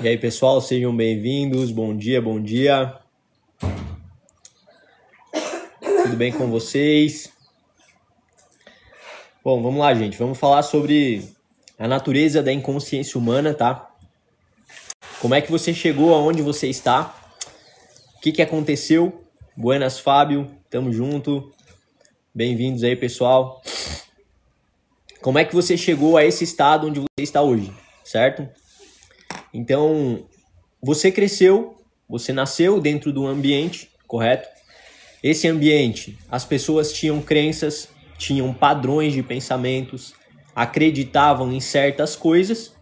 E aí, pessoal, sejam bem-vindos. Bom dia, bom dia. Tudo bem com vocês? Bom, vamos lá, gente. Vamos falar sobre a natureza da inconsciência humana, tá? Como é que você chegou aonde você está? O que aconteceu? Buenas, Fábio. Tamo junto. Bem-vindos aí, pessoal. Como é que você chegou a esse estado onde você está hoje, certo? Então, você cresceu, você nasceu dentro de um ambiente, correto? Esse ambiente, as pessoas tinham crenças, tinham padrões de pensamentos, acreditavam em certas coisas,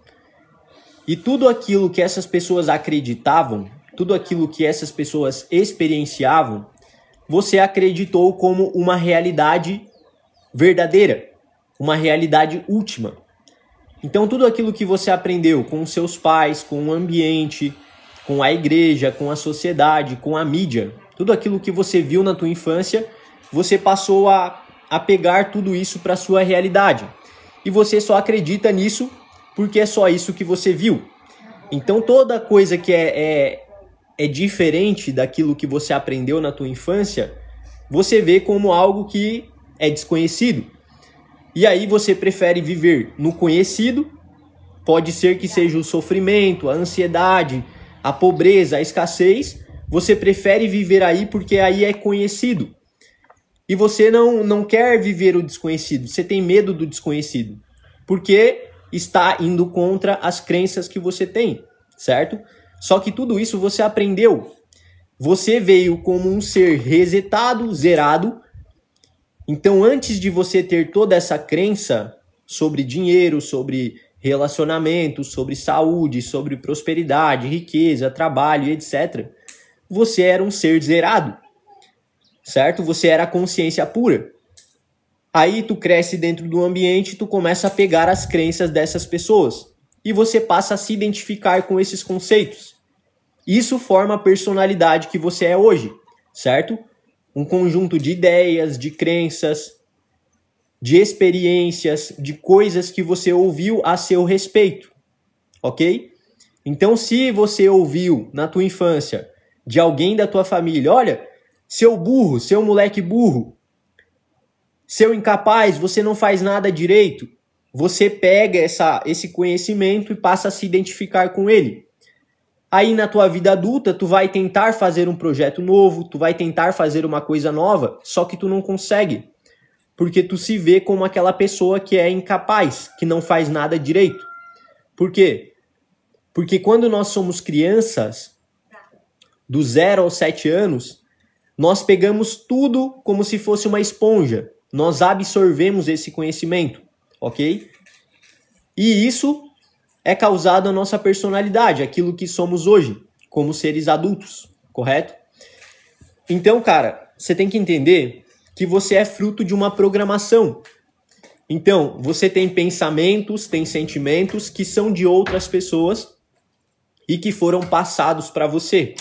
e tudo aquilo que essas pessoas acreditavam, tudo aquilo que essas pessoas experienciavam, você acreditou como uma realidade verdadeira, uma realidade última. Então, tudo aquilo que você aprendeu com os seus pais, com o ambiente, com a igreja, com a sociedade, com a mídia, tudo aquilo que você viu na tua infância, você passou a pegar tudo isso para a sua realidade. E você só acredita nisso porque é só isso que você viu. Então, toda coisa que é diferente daquilo que você aprendeu na tua infância, você vê como algo que é desconhecido. E aí você prefere viver no conhecido, pode ser que seja o sofrimento, a ansiedade, a pobreza, a escassez, você prefere viver aí porque aí é conhecido. E você não quer viver o desconhecido, você tem medo do desconhecido, porque está indo contra as crenças que você tem, certo? Só que tudo isso você aprendeu. Você veio como um ser resetado, zerado. Então, antes de você ter toda essa crença sobre dinheiro, sobre relacionamento, sobre saúde, sobre prosperidade, riqueza, trabalho, etc., você era um ser zerado, certo? Você era a consciência pura. Aí tu cresce dentro do ambiente, tu começa a pegar as crenças dessas pessoas e você passa a se identificar com esses conceitos. Isso forma a personalidade que você é hoje, certo? Um conjunto de ideias, de crenças, de experiências, de coisas que você ouviu a seu respeito, ok? Então, se você ouviu na tua infância de alguém da tua família, olha, seu burro, seu moleque burro, seu incapaz, você não faz nada direito, você pega esse conhecimento e passa a se identificar com ele. Aí na tua vida adulta, tu vai tentar fazer um projeto novo, tu vai tentar fazer uma coisa nova, só que tu não consegue. Porque tu se vê como aquela pessoa que é incapaz, que não faz nada direito. Por quê? Porque quando nós somos crianças, do 0 aos 7 anos, nós pegamos tudo como se fosse uma esponja. Nós absorvemos esse conhecimento, ok? E isso é causado a nossa personalidade, aquilo que somos hoje, como seres adultos, correto? Então, cara, você tem que entender que você é fruto de uma programação. Então, você tem pensamentos, tem sentimentos que são de outras pessoas e que foram passados para você.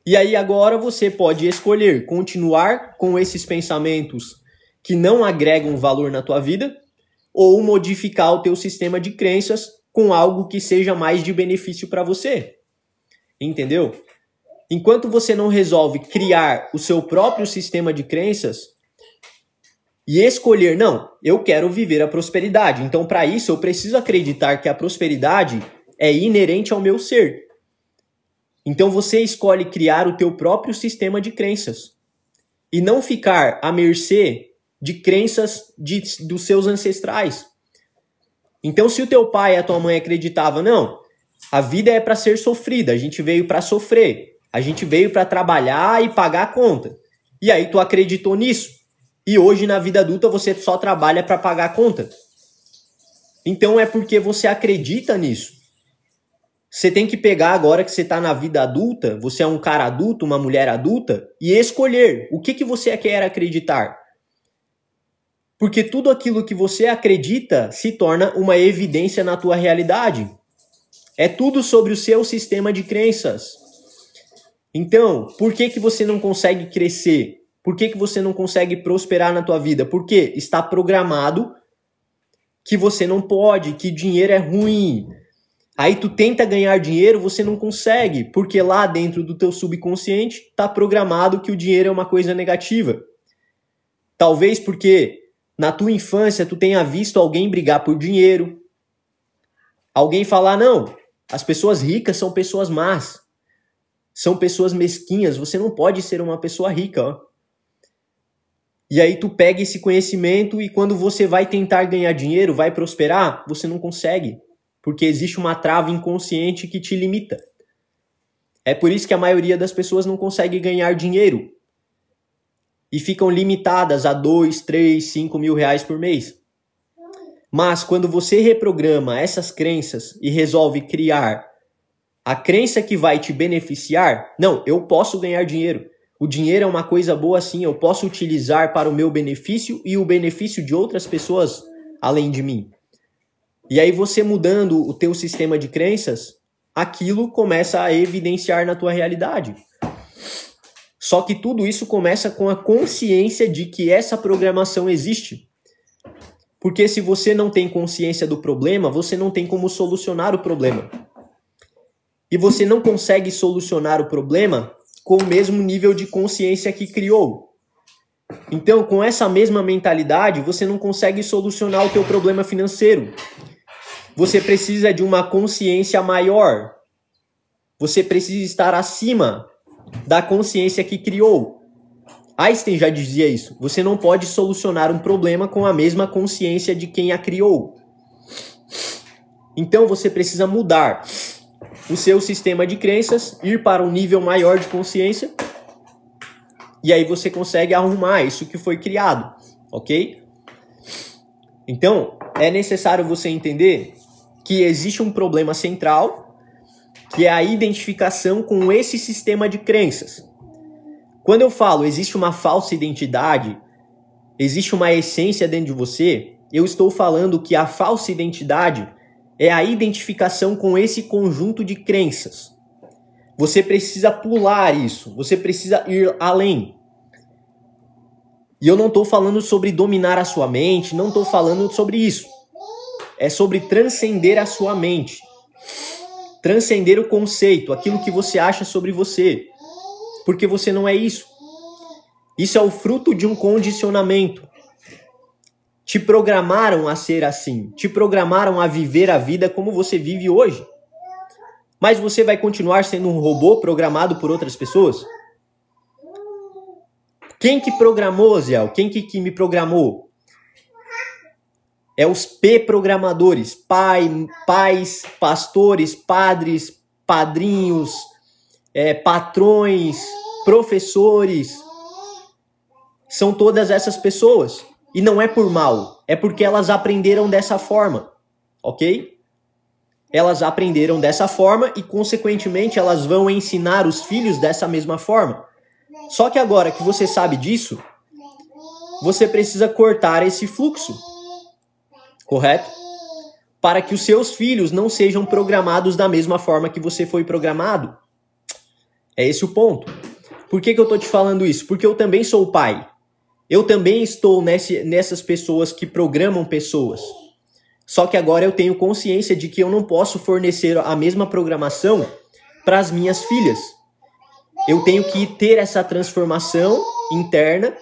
E aí agora você pode escolher continuar com esses pensamentos que não agregam valor na tua vida ou modificar o teu sistema de crenças com algo que seja mais de benefício para você. Entendeu? Enquanto você não resolve criar o seu próprio sistema de crenças e escolher, não, eu quero viver a prosperidade. Então, para isso, eu preciso acreditar que a prosperidade é inerente ao meu ser. Então, você escolhe criar o teu próprio sistema de crenças e não ficar à mercê de crenças dos seus ancestrais. Então, se o teu pai e a tua mãe acreditavam, não, a vida é para ser sofrida, a gente veio para sofrer, a gente veio para trabalhar e pagar a conta. E aí tu acreditou nisso. E hoje na vida adulta você só trabalha para pagar a conta. Então é porque você acredita nisso. Você tem que pegar agora que você está na vida adulta, você é um cara adulto, uma mulher adulta, e escolher o que você quer acreditar. Porque tudo aquilo que você acredita se torna uma evidência na tua realidade. É tudo sobre o seu sistema de crenças. Então, por que você não consegue crescer? Por que você não consegue prosperar na tua vida? Porque está programado que você não pode, que dinheiro é ruim. Aí tu tenta ganhar dinheiro, você não consegue, porque lá dentro do teu subconsciente está programado que o dinheiro é uma coisa negativa. Talvez porque na tua infância tu tenha visto alguém brigar por dinheiro, alguém falar, não, as pessoas ricas são pessoas más, são pessoas mesquinhas, você não pode ser uma pessoa rica, ó. E aí tu pega esse conhecimento e quando você vai tentar ganhar dinheiro, vai prosperar, você não consegue. Porque existe uma trava inconsciente que te limita. É por isso que a maioria das pessoas não consegue ganhar dinheiro. E ficam limitadas a 2, 3, 5 mil reais por mês. Mas quando você reprograma essas crenças e resolve criar a crença que vai te beneficiar, não, eu posso ganhar dinheiro. O dinheiro é uma coisa boa sim, eu posso utilizar para o meu benefício e o benefício de outras pessoas além de mim. E aí você mudando o teu sistema de crenças, aquilo começa a evidenciar na tua realidade. Só que tudo isso começa com a consciência de que essa programação existe. Porque se você não tem consciência do problema, você não tem como solucionar o problema. E você não consegue solucionar o problema com o mesmo nível de consciência que criou. Então, com essa mesma mentalidade, você não consegue solucionar o teu problema financeiro. Você precisa de uma consciência maior. Você precisa estar acima da consciência que criou. Einstein já dizia isso. Você não pode solucionar um problema com a mesma consciência de quem a criou. Então, você precisa mudar o seu sistema de crenças, ir para um nível maior de consciência, e aí você consegue arrumar isso que foi criado, ok? Então, é necessário você entender que existe um problema central, que é a identificação com esse sistema de crenças. Quando eu falo existe uma falsa identidade, existe uma essência dentro de você, eu estou falando que a falsa identidade é a identificação com esse conjunto de crenças. Você precisa pular isso, você precisa ir além. E eu não estou falando sobre dominar a sua mente, não estou falando sobre isso. É sobre transcender a sua mente. Transcender o conceito, aquilo que você acha sobre você. Porque você não é isso. Isso é o fruto de um condicionamento. Te programaram a ser assim. Te programaram a viver a vida como você vive hoje. Mas você vai continuar sendo um robô programado por outras pessoas? Quem que programou, Zé? Quem que me programou? É os P-programadores. Pais, pastores, padres, padrinhos, patrões, professores. São todas essas pessoas. E não é por mal. É porque elas aprenderam dessa forma. Ok? Elas aprenderam dessa forma e, consequentemente, elas vão ensinar os filhos dessa mesma forma. Só que agora que você sabe disso, você precisa cortar esse fluxo, correto? Para que os seus filhos não sejam programados da mesma forma que você foi programado. É esse o ponto. Por que eu tô te falando isso? Porque eu também sou pai. Eu também estou nessas pessoas que programam pessoas. Só que agora eu tenho consciência de que eu não posso fornecer a mesma programação para as minhas filhas. Eu tenho que ter essa transformação interna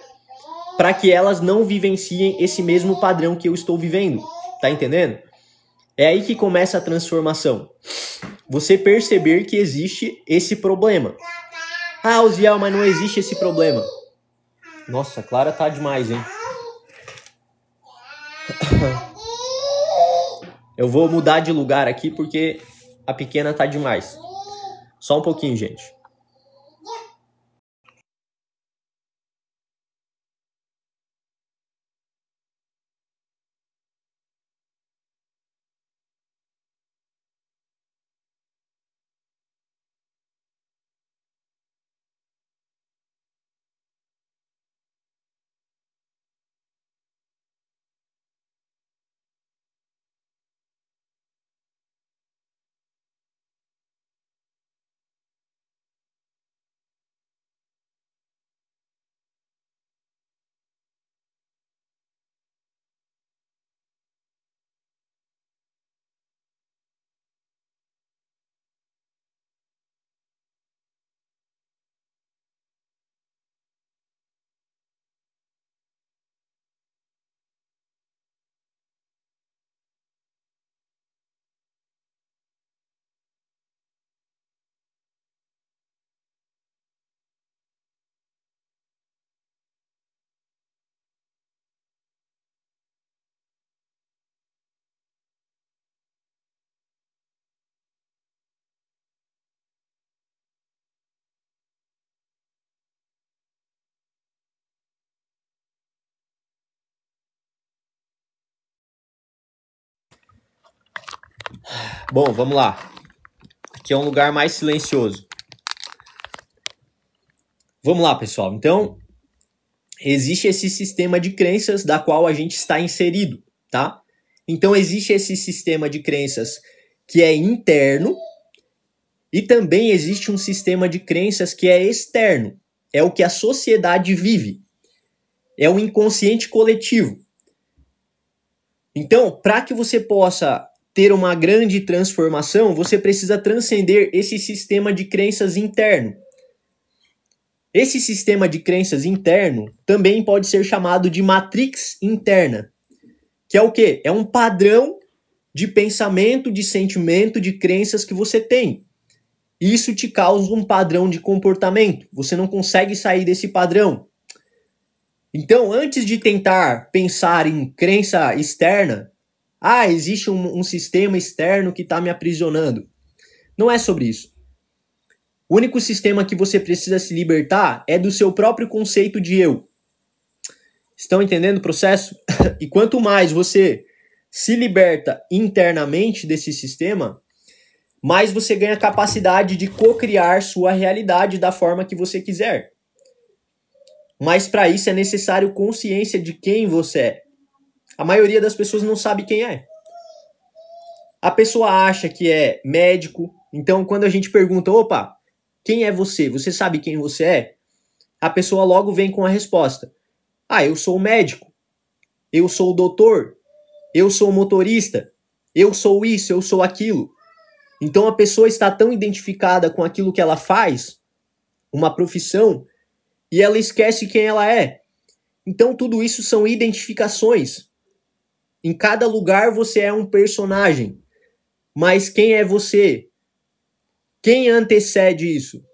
para que elas não vivenciem esse mesmo padrão que eu estou vivendo. Tá entendendo? É aí que começa a transformação. Você perceber que existe esse problema. Ah, Uziel, mas não existe esse problema. Nossa, a Clara tá demais, hein? Eu vou mudar de lugar aqui porque a pequena tá demais. Só um pouquinho, gente. Bom, vamos lá. Aqui é um lugar mais silencioso. Vamos lá, pessoal. Então, existe esse sistema de crenças da qual a gente está inserido, tá? Então, existe esse sistema de crenças que é interno e também existe um sistema de crenças que é externo. É o que a sociedade vive. É o inconsciente coletivo. Então, para que você possa ter uma grande transformação, você precisa transcender esse sistema de crenças interno. Esse sistema de crenças interno também pode ser chamado de matrix interna, que é o quê? É um padrão de pensamento, de sentimento, de crenças que você tem. Isso te causa um padrão de comportamento. Você não consegue sair desse padrão. Então, antes de tentar pensar em crença externa, existe um sistema externo que está me aprisionando. Não é sobre isso. O único sistema que você precisa se libertar é do seu próprio conceito de eu. Estão entendendo o processo? E quanto mais você se liberta internamente desse sistema, mais você ganha capacidade de co-criar sua realidade da forma que você quiser. Mas para isso é necessário consciência de quem você é. A maioria das pessoas não sabe quem é. A pessoa acha que é médico, então quando a gente pergunta, opa, quem é você? Você sabe quem você é? A pessoa logo vem com a resposta. Eu sou o médico, eu sou o doutor, eu sou o motorista, eu sou isso, eu sou aquilo. Então a pessoa está tão identificada com aquilo que ela faz, uma profissão, e ela esquece quem ela é. Então tudo isso são identificações. Em cada lugar você é um personagem. Mas quem é você? Quem antecede isso?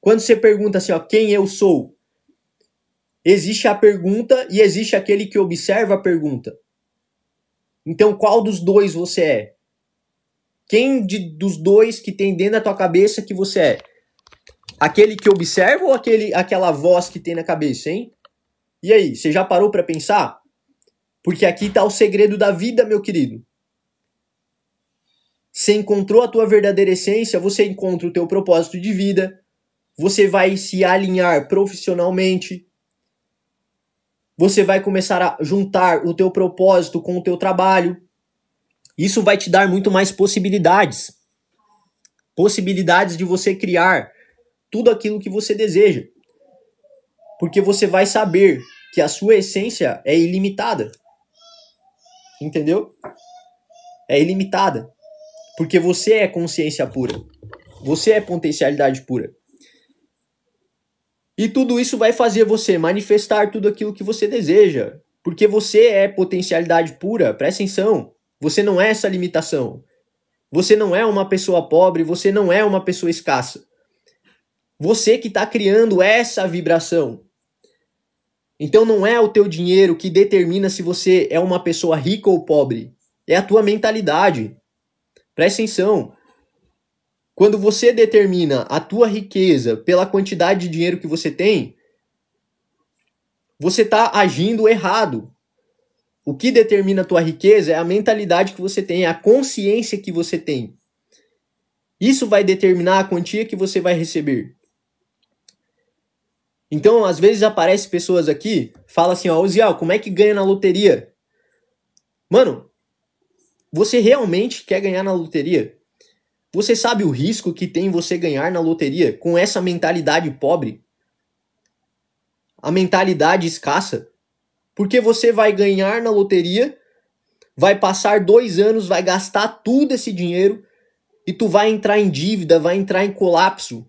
Quando você pergunta assim, quem eu sou? Existe a pergunta e existe aquele que observa a pergunta. Então qual dos dois você é? Quem dos dois que tem dentro da tua cabeça que você é? Aquele que observa ou aquela voz que tem na cabeça, hein? E aí, você já parou para pensar? Porque aqui está o segredo da vida, meu querido. Você encontrou a tua verdadeira essência, você encontra o teu propósito de vida, você vai se alinhar profissionalmente, você vai começar a juntar o teu propósito com o teu trabalho. Isso vai te dar muito mais possibilidades. Possibilidades de você criar tudo aquilo que você deseja. Porque você vai saber que a sua essência é ilimitada. Entendeu? É ilimitada. Porque você é consciência pura. Você é potencialidade pura. E tudo isso vai fazer você manifestar tudo aquilo que você deseja. Porque você é potencialidade pura. Presta atenção. Você não é essa limitação. Você não é uma pessoa pobre. Você não é uma pessoa escassa. Você que está criando essa vibração. Então não é o teu dinheiro que determina se você é uma pessoa rica ou pobre. É a tua mentalidade. Presta atenção. Quando você determina a tua riqueza pela quantidade de dinheiro que você tem, você está agindo errado. O que determina a tua riqueza é a mentalidade que você tem, é a consciência que você tem. Isso vai determinar a quantia que você vai receber. Então, às vezes aparecem pessoas aqui, falam assim, Oziel, como é que ganha na loteria? Mano, você realmente quer ganhar na loteria? Você sabe o risco que tem você ganhar na loteria com essa mentalidade pobre? A mentalidade escassa? Porque você vai ganhar na loteria, vai passar 2 anos, vai gastar tudo esse dinheiro e tu vai entrar em dívida, vai entrar em colapso.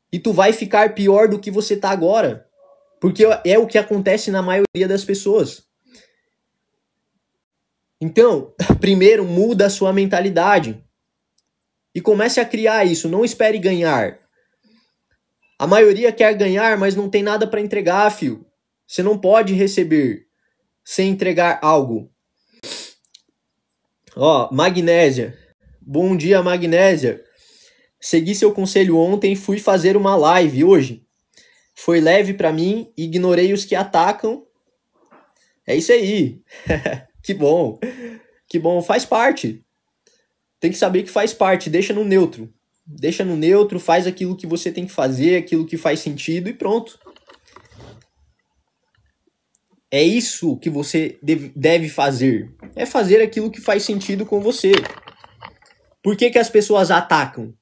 E tu vai ficar pior do que você tá agora. Porque é o que acontece na maioria das pessoas. Então, primeiro muda a sua mentalidade. E comece a criar isso, não espere ganhar. A maioria quer ganhar, mas não tem nada para entregar, filho. Você não pode receber sem entregar algo. Magnésia. Bom dia, Magnésia. Segui seu conselho ontem e fui fazer uma live hoje. Foi leve para mim, ignorei os que atacam. É isso aí. Que bom. Que bom, faz parte. tem que saber que faz parte, deixa no neutro. Deixa no neutro, faz aquilo que você tem que fazer, aquilo que faz sentido e pronto. É isso que você deve fazer. É fazer aquilo que faz sentido com você. Por que que as pessoas atacam?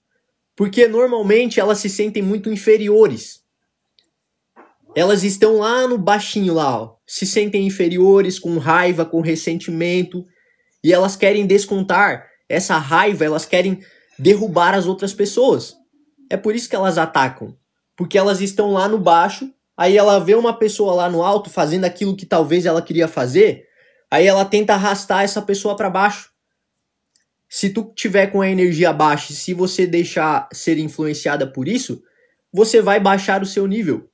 Porque normalmente elas se sentem muito inferiores. Elas estão lá no baixinho lá, ó, se sentem inferiores, com raiva, com ressentimento, e elas querem descontar essa raiva, elas querem derrubar as outras pessoas. É por isso que elas atacam. Porque elas estão lá no baixo, aí ela vê uma pessoa lá no alto fazendo aquilo que talvez ela queria fazer, aí ela tenta arrastar essa pessoa para baixo. Se tu tiver com a energia baixa, se você deixar ser influenciada por isso, você vai baixar o seu nível.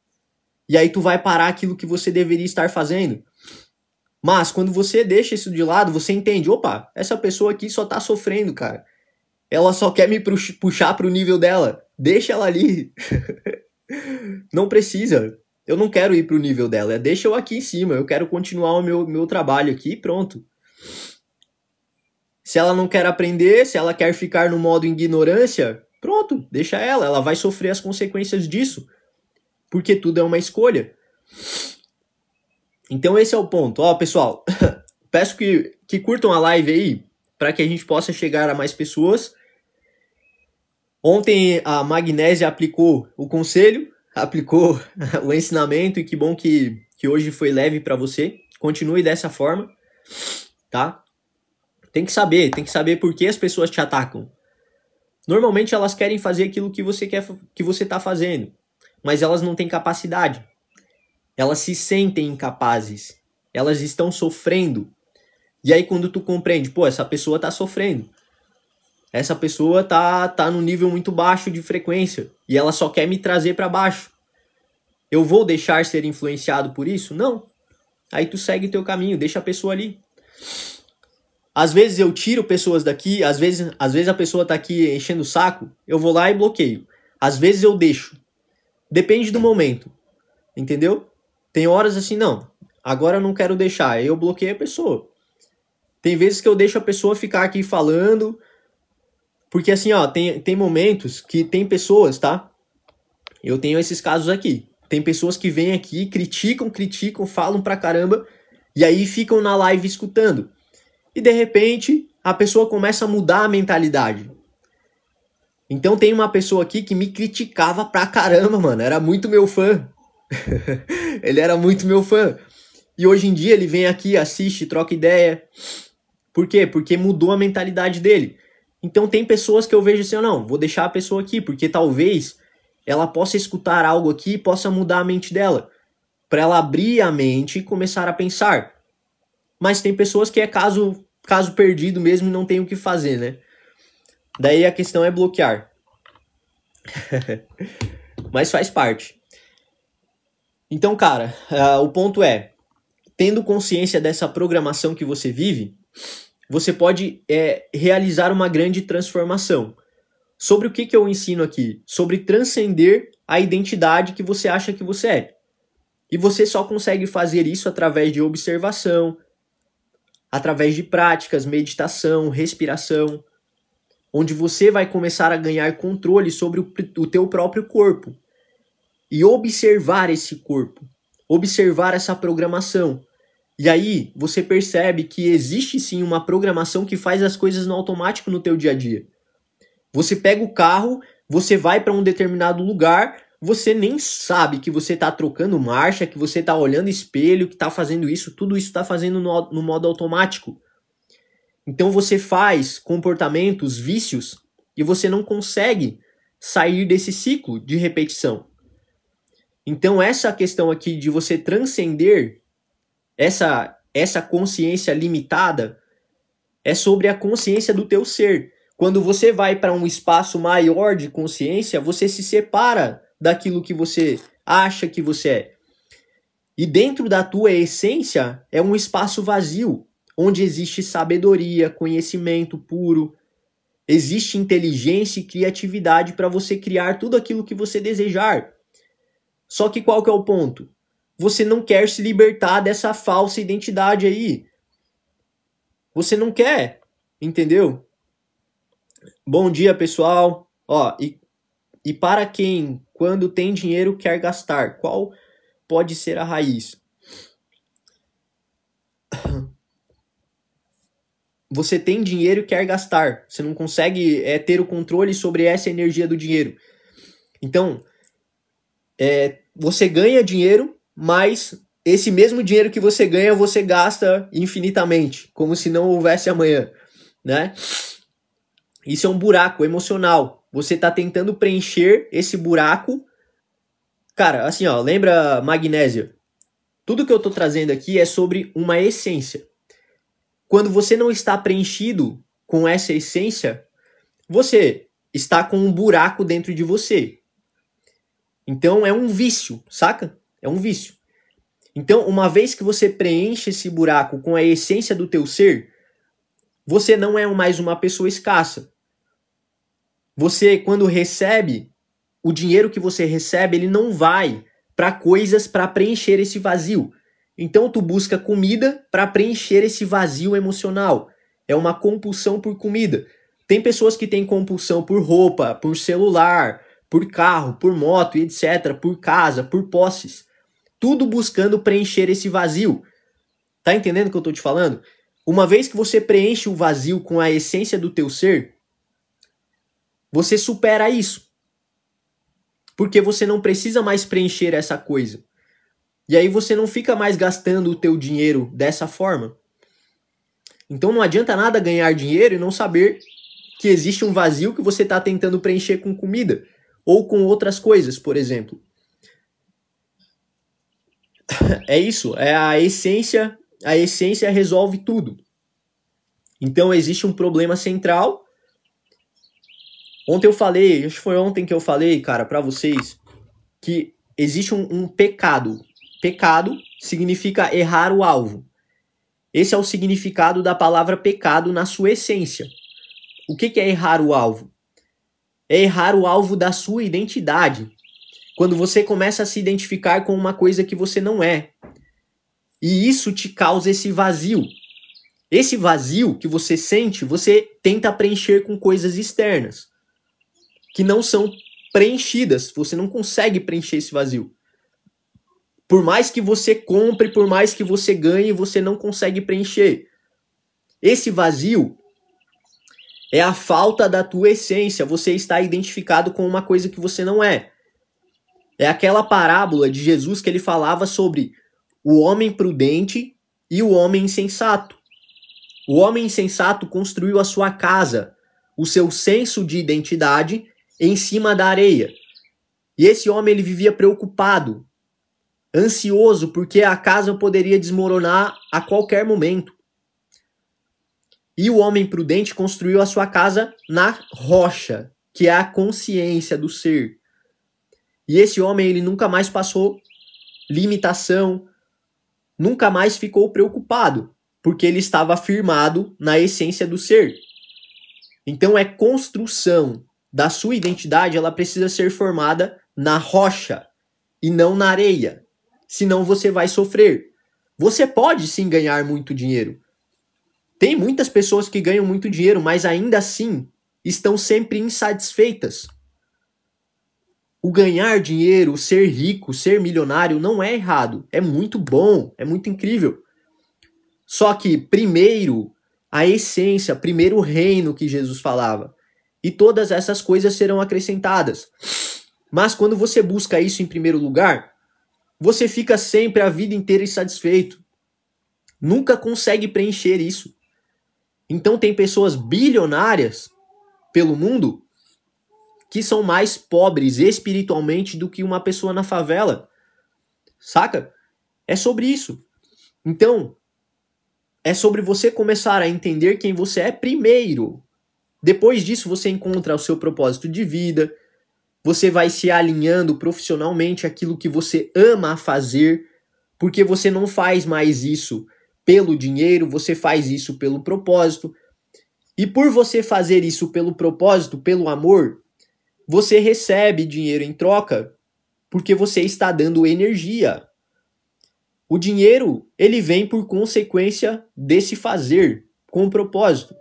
E aí tu vai parar aquilo que você deveria estar fazendo. Mas quando você deixa isso de lado, você entende, opa, essa pessoa aqui só tá sofrendo, cara. Ela só quer me puxar pro nível dela. Deixa ela ali. Não precisa. Eu não quero ir pro nível dela. Deixa eu aqui em cima. Eu quero continuar o meu trabalho aqui e pronto. Se ela não quer aprender, se ela quer ficar no modo ignorância, pronto, deixa ela. Ela vai sofrer as consequências disso. Porque tudo é uma escolha. Então esse é o ponto. Ó, pessoal, peço que curtam a live aí, para que a gente possa chegar a mais pessoas. Ontem a Magnésia aplicou o conselho, aplicou o ensinamento, e que bom que hoje foi leve para você. Continue dessa forma, tá? Tem que saber por que as pessoas te atacam. Normalmente elas querem fazer aquilo que você quer, que você tá fazendo, mas elas não têm capacidade. Elas se sentem incapazes. Elas estão sofrendo. E aí quando tu compreende, pô, essa pessoa tá sofrendo. Essa pessoa tá num nível muito baixo de frequência e ela só quer me trazer para baixo. Eu vou deixar ser influenciado por isso? Não. Aí tu segue teu caminho, deixa a pessoa ali. Às vezes eu tiro pessoas daqui, às vezes a pessoa tá aqui enchendo o saco, eu vou lá e bloqueio. Às vezes eu deixo. Depende do momento. Entendeu? Tem horas assim, não, agora eu não quero deixar, aí eu bloqueio a pessoa. Tem vezes que eu deixo a pessoa ficar aqui falando, porque assim, ó, tem momentos que tem pessoas, tá? Eu tenho esses casos aqui. Tem pessoas que vêm aqui, criticam, falam pra caramba, e aí ficam na live escutando. E de repente, a pessoa começa a mudar a mentalidade. Então tem uma pessoa aqui que me criticava pra caramba, mano, era muito meu fã. Ele era muito meu fã. E hoje em dia ele vem aqui, assiste, troca ideia. Por quê? Porque mudou a mentalidade dele. Então tem pessoas que eu vejo assim, não, vou deixar a pessoa aqui, porque talvez ela possa escutar algo aqui e possa mudar a mente dela. Para ela abrir a mente e começar a pensar. Mas tem pessoas que é caso perdido mesmo e não tem o que fazer, né? Daí a questão é bloquear. Mas faz parte. Então, cara, o ponto é, tendo consciência dessa programação que você vive, você pode realizar uma grande transformação. Sobre o que eu ensino aqui? Sobre transcender a identidade que você acha que você é. E você só consegue fazer isso através de observação, através de práticas, meditação, respiração, onde você vai começar a ganhar controle sobre o teu próprio corpo. E observar esse corpo, observar essa programação. E aí você percebe que existe sim uma programação que faz as coisas no automático no teu dia a dia. Você pega o carro, você vai para um determinado lugar, você nem sabe que você está trocando marcha, que você está olhando espelho, que está fazendo isso, tudo isso está fazendo no modo automático. Então você faz comportamentos, vícios, e você não consegue sair desse ciclo de repetição. Então essa questão aqui de você transcender essa consciência limitada é sobre a consciência do teu ser. Quando você vai para um espaço maior de consciência, você se separa daquilo que você acha que você é. E dentro da tua essência é um espaço vazio, onde existe sabedoria, conhecimento puro, existe inteligência e criatividade para você criar tudo aquilo que você desejar. Só que qual que é o ponto? Você não quer se libertar dessa falsa identidade aí. Você não quer, entendeu? Bom dia, pessoal. Ó, e para quem, quando tem dinheiro, quer gastar, qual pode ser a raiz? Você tem dinheiro e quer gastar. Você não consegue ter o controle sobre essa energia do dinheiro. Então, você ganha dinheiro, mas esse mesmo dinheiro que você ganha, você gasta infinitamente, como se não houvesse amanhã, né? Isso é um buraco emocional. Você está tentando preencher esse buraco. Cara, assim, ó, lembra magnésia? Tudo que eu estou trazendo aqui é sobre uma essência. Quando você não está preenchido com essa essência, você está com um buraco dentro de você. Então é um vício, saca? É um vício. Então, uma vez que você preenche esse buraco com a essência do teu ser, você não é mais uma pessoa escassa. Você, quando recebe, o dinheiro que você recebe, ele não vai para coisas para preencher esse vazio. Então, tu busca comida para preencher esse vazio emocional. É uma compulsão por comida. Tem pessoas que têm compulsão por roupa, por celular, por carro, por moto, etc., por casa, por posses. Tudo buscando preencher esse vazio. Tá entendendo o que eu tô te falando? Uma vez que você preenche o vazio com a essência do teu ser, você supera isso. Porque você não precisa mais preencher essa coisa. E aí você não fica mais gastando o teu dinheiro dessa forma. Então não adianta nada ganhar dinheiro e não saber que existe um vazio que você está tentando preencher com comida ou com outras coisas, por exemplo. É isso, é a essência resolve tudo. Então existe um problema central. Ontem eu falei, acho que foi ontem que eu falei, cara, para vocês, que existe um pecado. Pecado significa errar o alvo. Esse é o significado da palavra pecado na sua essência. O que é errar o alvo? É errar o alvo da sua identidade. Quando você começa a se identificar com uma coisa que você não é. E isso te causa esse vazio. Esse vazio que você sente, você tenta preencher com coisas externas, que não são preenchidas. Você não consegue preencher esse vazio. Por mais que você compre, por mais que você ganhe, você não consegue preencher. Esse vazio é a falta da tua essência. Você está identificado com uma coisa que você não é. É aquela parábola de Jesus que ele falava sobre o homem prudente e o homem insensato. O homem insensato construiu a sua casa, o seu senso de identidade, em cima da areia. E esse homem ele vivia preocupado, ansioso, porque a casa poderia desmoronar a qualquer momento. E o homem prudente construiu a sua casa na rocha, que é a consciência do ser. E esse homem ele nunca mais passou limitação, nunca mais ficou preocupado, porque ele estava firmado na essência do ser. Então é construção da sua identidade, ela precisa ser formada na rocha e não na areia. Senão você vai sofrer. Você pode sim ganhar muito dinheiro. Tem muitas pessoas que ganham muito dinheiro, mas ainda assim estão sempre insatisfeitas. O ganhar dinheiro, ser rico, ser milionário não é errado. É muito bom, é muito incrível. Só que primeiro a essência, primeiro o reino que Jesus falava. E todas essas coisas serão acrescentadas. Mas quando você busca isso em primeiro lugar, você fica sempre a vida inteira insatisfeito. Nunca consegue preencher isso. Então tem pessoas bilionárias pelo mundo que são mais pobres espiritualmente do que uma pessoa na favela. Saca? É sobre isso. Então, é sobre você começar a entender quem você é primeiro. Depois disso, você encontra o seu propósito de vida. Você vai se alinhando profissionalmente àquilo que você ama fazer, porque você não faz mais isso pelo dinheiro, você faz isso pelo propósito. E por você fazer isso pelo propósito, pelo amor, você recebe dinheiro em troca, porque você está dando energia. O dinheiro, ele vem por consequência desse fazer, com propósito.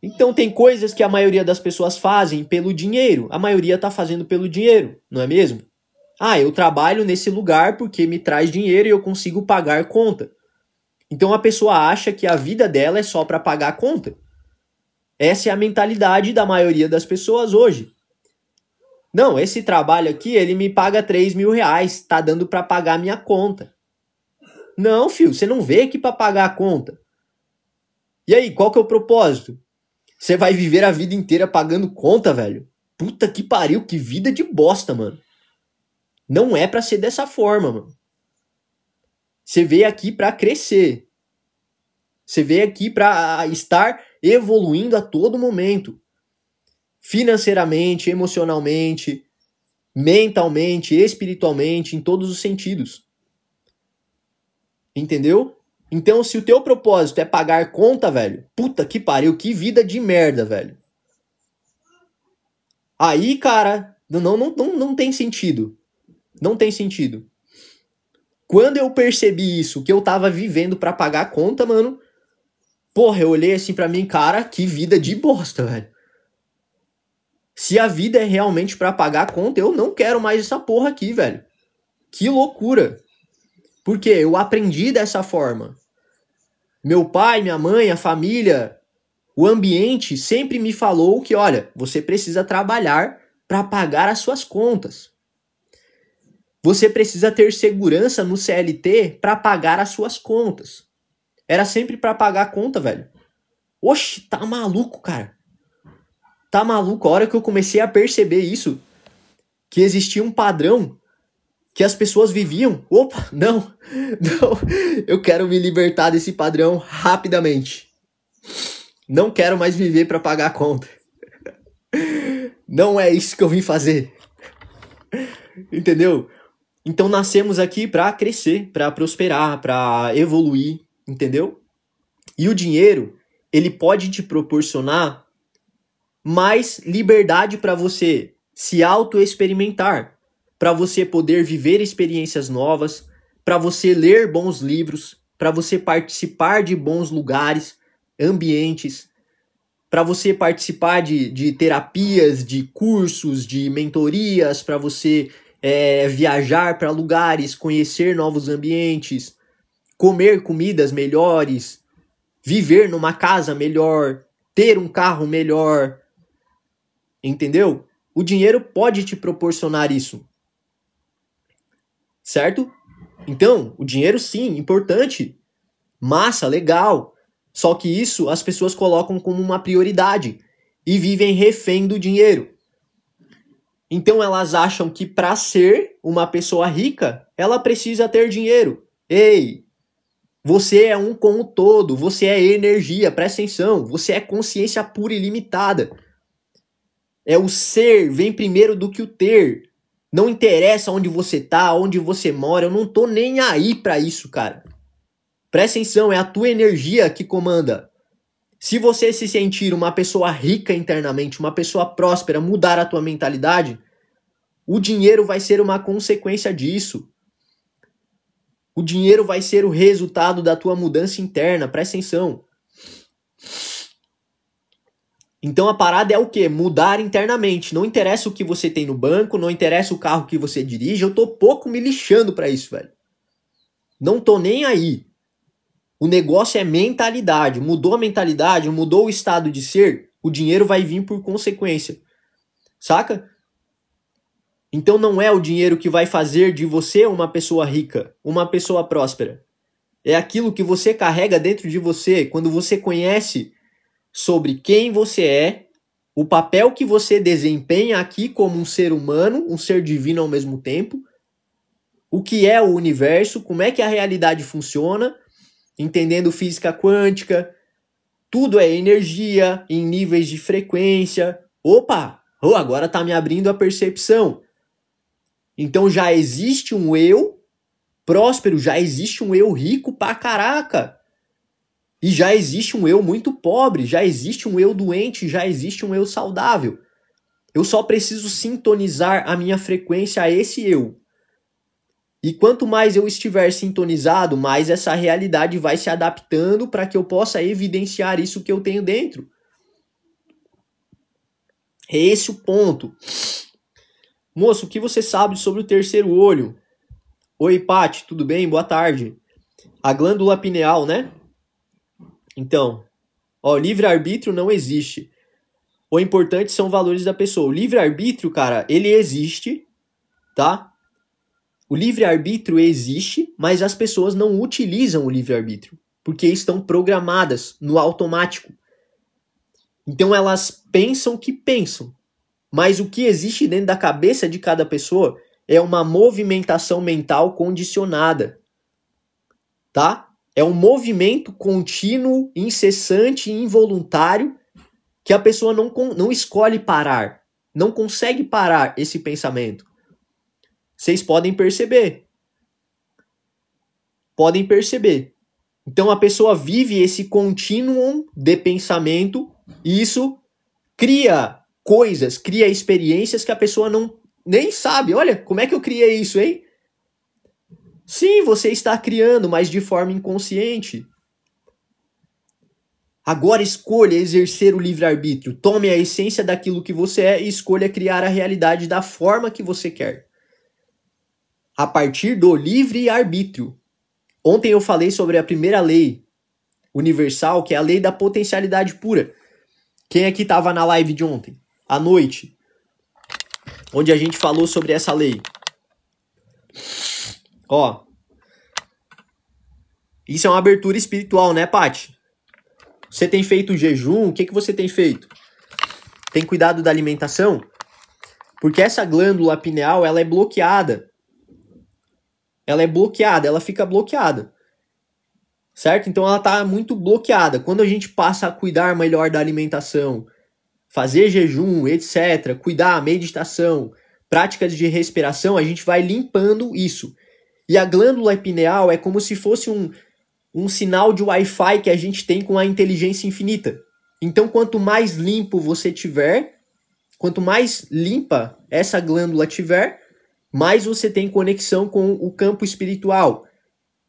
Então tem coisas que a maioria das pessoas fazem pelo dinheiro. A maioria tá fazendo pelo dinheiro, não é mesmo? Ah, eu trabalho nesse lugar porque me traz dinheiro e eu consigo pagar conta. Então a pessoa acha que a vida dela é só para pagar a conta. Essa é a mentalidade da maioria das pessoas hoje. Não, esse trabalho aqui, ele me paga 3 mil reais, tá dando para pagar a minha conta. Não, filho, você não veio aqui para pagar a conta. E aí, qual que é o propósito? Você vai viver a vida inteira pagando conta, velho? Puta que pariu, que vida de bosta, mano. Não é pra ser dessa forma, mano. Você veio aqui pra crescer. Você veio aqui pra estar evoluindo a todo momento. Financeiramente, emocionalmente, mentalmente, espiritualmente, em todos os sentidos. Entendeu? Então, se o teu propósito é pagar conta, velho, puta que pariu, que vida de merda, velho. Aí, cara, não tem sentido. Não tem sentido. Quando eu percebi isso, que eu tava vivendo pra pagar a conta, mano, porra, eu olhei assim pra mim, cara, que vida de bosta, velho. Se a vida é realmente pra pagar a conta, eu não quero mais essa porra aqui, velho. Que loucura. Porque eu aprendi dessa forma. Meu pai, minha mãe, a família, o ambiente sempre me falou que, olha, você precisa trabalhar para pagar as suas contas. Você precisa ter segurança no CLT para pagar as suas contas. Era sempre para pagar a conta, velho. Oxi, tá maluco, cara. Tá maluco. A hora que eu comecei a perceber isso, que existia um padrão que as pessoas viviam. Opa, não, eu quero me libertar desse padrão rapidamente. Não quero mais viver para pagar a conta. Não é isso que eu vim fazer. Entendeu? Então nascemos aqui para crescer, para prosperar, para evoluir, entendeu? E o dinheiro, ele pode te proporcionar mais liberdade para você se auto-experimentar, para você poder viver experiências novas, para você ler bons livros, para você participar de bons lugares, ambientes, para você participar de terapias, de cursos, de mentorias, para você viajar para lugares, conhecer novos ambientes, comer comidas melhores, viver numa casa melhor, ter um carro melhor, entendeu? O dinheiro pode te proporcionar isso, certo? Então, o dinheiro sim, importante, massa, legal, só que isso as pessoas colocam como uma prioridade e vivem refém do dinheiro. Então elas acham que para ser uma pessoa rica, ela precisa ter dinheiro. Ei, você é um com o todo, você é energia, presta atenção, você é consciência pura e ilimitada. É o ser, vem primeiro do que o ter. Não interessa onde você tá, onde você mora, eu não tô nem aí pra isso, cara. Presta atenção, é a tua energia que comanda. Se você se sentir uma pessoa rica internamente, uma pessoa próspera, mudar a tua mentalidade, o dinheiro vai ser uma consequência disso. O dinheiro vai ser o resultado da tua mudança interna, presta atenção. Então a parada é o quê? Mudar internamente. Não interessa o que você tem no banco, não interessa o carro que você dirige, eu tô pouco me lixando pra isso, velho. Não tô nem aí. O negócio é mentalidade. Mudou a mentalidade, mudou o estado de ser, o dinheiro vai vir por consequência. Saca? Então não é o dinheiro que vai fazer de você uma pessoa rica, uma pessoa próspera. É aquilo que você carrega dentro de você, quando você conhece sobre quem você é, o papel que você desempenha aqui como um ser humano, um ser divino ao mesmo tempo, o que é o universo, como é que a realidade funciona, entendendo física quântica, tudo é energia em níveis de frequência. Opa, agora tá me abrindo a percepção. Então já existe um eu próspero, já existe um eu rico pra caraca. E já existe um eu muito pobre, já existe um eu doente, já existe um eu saudável. Eu só preciso sintonizar a minha frequência a esse eu. E quanto mais eu estiver sintonizado, mais essa realidade vai se adaptando para que eu possa evidenciar isso que eu tenho dentro. É esse o ponto. Moço, o que você sabe sobre o terceiro olho? Oi, Paty, tudo bem? Boa tarde. A glândula pineal, né? Então, ó, livre-arbítrio não existe. O importante são valores da pessoa. O livre-arbítrio, cara, ele existe, tá? O livre-arbítrio existe, mas as pessoas não utilizam o livre-arbítrio, porque estão programadas no automático. Então elas pensam que pensam, mas o que existe dentro da cabeça de cada pessoa é uma movimentação mental condicionada, tá? É um movimento contínuo, incessante e involuntário que a pessoa não escolhe parar, não consegue parar esse pensamento. Vocês podem perceber. Podem perceber. Então a pessoa vive esse contínuo de pensamento e isso cria coisas, cria experiências que a pessoa não nem sabe. Olha, como é que eu criei isso, hein? Sim, você está criando, mas de forma inconsciente. Agora escolha exercer o livre-arbítrio. Tome a essência daquilo que você é e escolha criar a realidade da forma que você quer. A partir do livre-arbítrio. Ontem eu falei sobre a primeira lei universal, que é a lei da potencialidade pura. Quem aqui estava na live de ontem? À noite. Onde a gente falou sobre essa lei. Ó. Isso é uma abertura espiritual, né, Paty? Você tem feito jejum? O que você tem feito? Tem cuidado da alimentação? Porque essa glândula pineal, ela é bloqueada. Ela fica bloqueada. Certo? Então ela está muito bloqueada. Quando a gente passa a cuidar melhor da alimentação, fazer jejum, etc., cuidar, meditação, práticas de respiração, a gente vai limpando isso. E a glândula pineal é como se fosse um sinal de Wi-Fi que a gente tem com a inteligência infinita. Então, quanto mais limpo você tiver, quanto mais limpa essa glândula tiver, mais você tem conexão com o campo espiritual,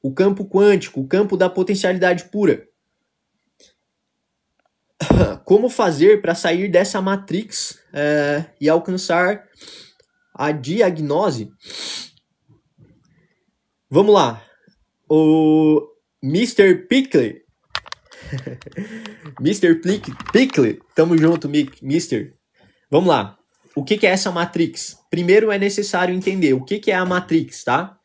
o campo quântico, o campo da potencialidade pura. Como fazer para sair dessa matrix e alcançar a diagnose? Vamos lá. O Mr. Pickle. Mr. Pickle. Tamo junto, Mr. Vamos lá. O que é essa matrix? Primeiro é necessário entender o que é a matrix, tá?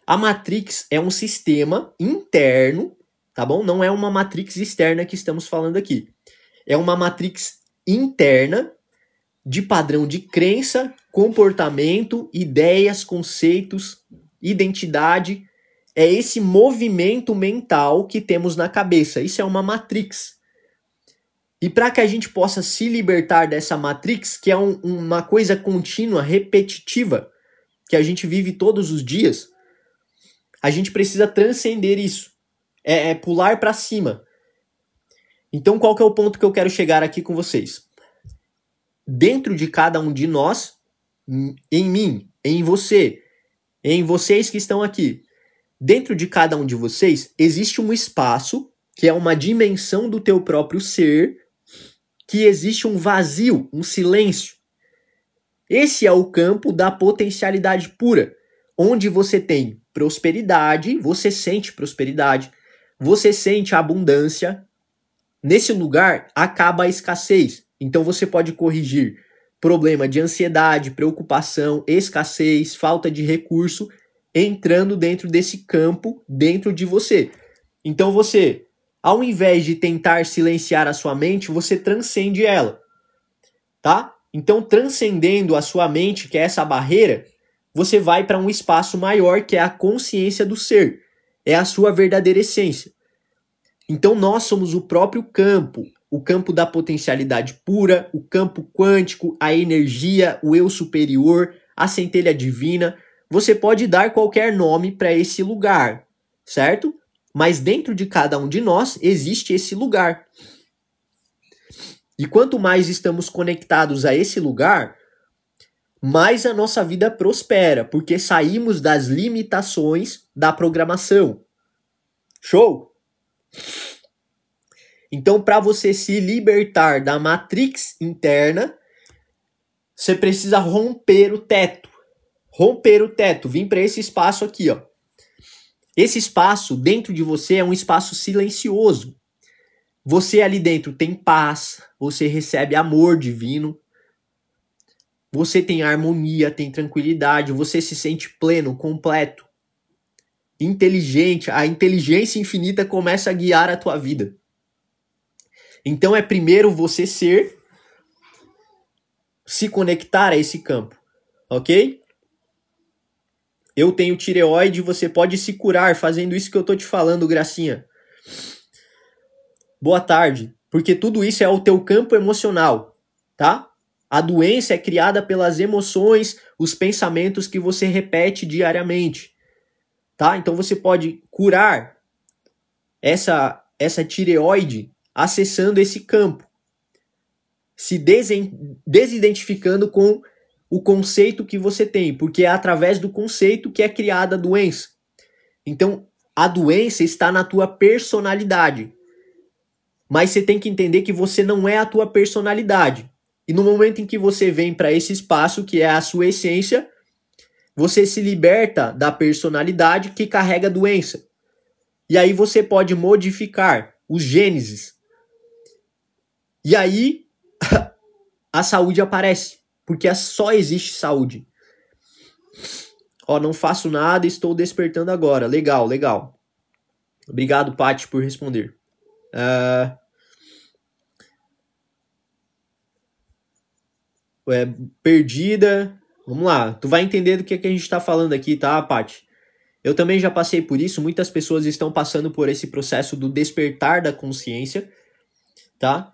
A matrix é um sistema interno, tá bom? Não é uma matrix externa que estamos falando aqui. É uma matrix interna de padrão de crença, comportamento, ideias, conceitos, identidade. É esse movimento mental que temos na cabeça. Isso é uma matrix. E para que a gente possa se libertar dessa matrix, que é uma coisa contínua, repetitiva, que a gente vive todos os dias, a gente precisa transcender isso. É pular para cima. Então, qual que é o ponto que eu quero chegar aqui com vocês? Dentro de cada um de nós, em mim, em você, em vocês que estão aqui, dentro de cada um de vocês, existe um espaço, que é uma dimensão do teu próprio ser, que existe um vazio, um silêncio. Esse é o campo da potencialidade pura, onde você tem prosperidade, você sente prosperidade, você sente abundância. Nesse lugar acaba a escassez. Então você pode corrigir problema de ansiedade, preocupação, escassez, falta de recurso, entrando dentro desse campo, dentro de você. Então você, ao invés de tentar silenciar a sua mente, você transcende ela, tá? Então, transcendendo a sua mente, que é essa barreira, você vai para um espaço maior, que é a consciência do ser. É a sua verdadeira essência. Então, nós somos o próprio campo, o campo da potencialidade pura, o campo quântico, a energia, o eu superior, a centelha divina. Você pode dar qualquer nome para esse lugar, certo? Mas dentro de cada um de nós existe esse lugar. E quanto mais estamos conectados a esse lugar, mais a nossa vida prospera, porque saímos das limitações da programação. Show? Então, para você se libertar da matrix interna, você precisa romper o teto. Romper o teto, vir para esse espaço aqui, ó. Esse espaço dentro de você é um espaço silencioso. Você ali dentro tem paz, você recebe amor divino, você tem harmonia, tem tranquilidade, você se sente pleno, completo, inteligente. A inteligência infinita começa a guiar a tua vida. Então é primeiro você se conectar a esse campo, ok? Eu tenho tireoide, você pode se curar fazendo isso que eu tô te falando, Gracinha. Boa tarde. Porque tudo isso é o teu campo emocional, tá? A doença é criada pelas emoções, os pensamentos que você repete diariamente, tá? Então você pode curar essa tireoide acessando esse campo, se desidentificando com o conceito que você tem, porque é através do conceito que é criada a doença. Então, a doença está na tua personalidade. Mas você tem que entender que você não é a tua personalidade. E no momento em que você vem para esse espaço, que é a sua essência, você se liberta da personalidade que carrega a doença. E aí você pode modificar os genes. E aí a saúde aparece. Porque só existe saúde. Ó, não faço nada, estou despertando agora. Legal, legal. Obrigado, Paty, por responder. Perdida. Vamos lá. Tu vai entender do que a gente está falando aqui, tá, Paty? Eu também já passei por isso. Muitas pessoas estão passando por esse processo do despertar da consciência, tá?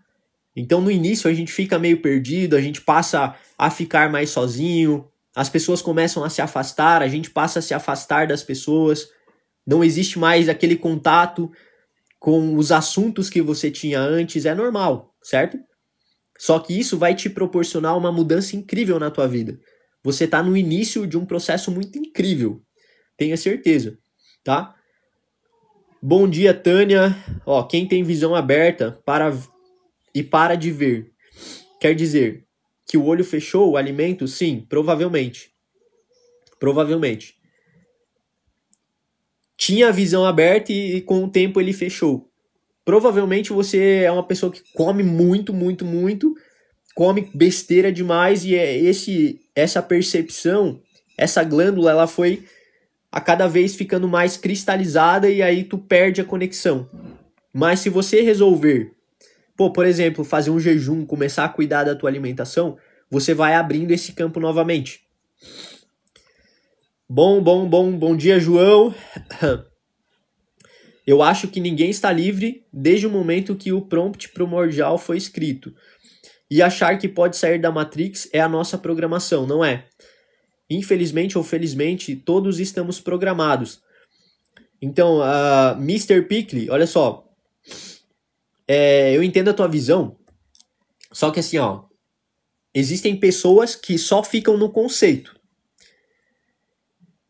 Então, no início, a gente fica meio perdido, a gente passa a ficar mais sozinho, as pessoas começam a se afastar, a gente passa a se afastar das pessoas, não existe mais aquele contato com os assuntos que você tinha antes, é normal, certo? Só que isso vai te proporcionar uma mudança incrível na tua vida. Você está no início de um processo muito incrível, tenha certeza, tá? Bom dia, Tânia. Ó, quem tem visão aberta para de ver, quer dizer que o olho fechou o alimento? Sim, provavelmente. Provavelmente. Tinha a visão aberta e com o tempo ele fechou. Provavelmente você é uma pessoa que come muito, muito, muito, come besteira demais e essa percepção, essa glândula, ela foi a cada vez ficando mais cristalizada e aí tu perde a conexão. Mas se você resolver, por exemplo, fazer um jejum, começar a cuidar da tua alimentação, você vai abrindo esse campo novamente. Bom dia, João. Eu acho que ninguém está livre desde o momento que o prompt primordial foi escrito. E achar que pode sair da Matrix é a nossa programação, não é? Infelizmente ou felizmente, todos estamos programados. Então, Mr. Pickle, olha só. Eu entendo a tua visão, só que assim, ó, existem pessoas que só ficam no conceito.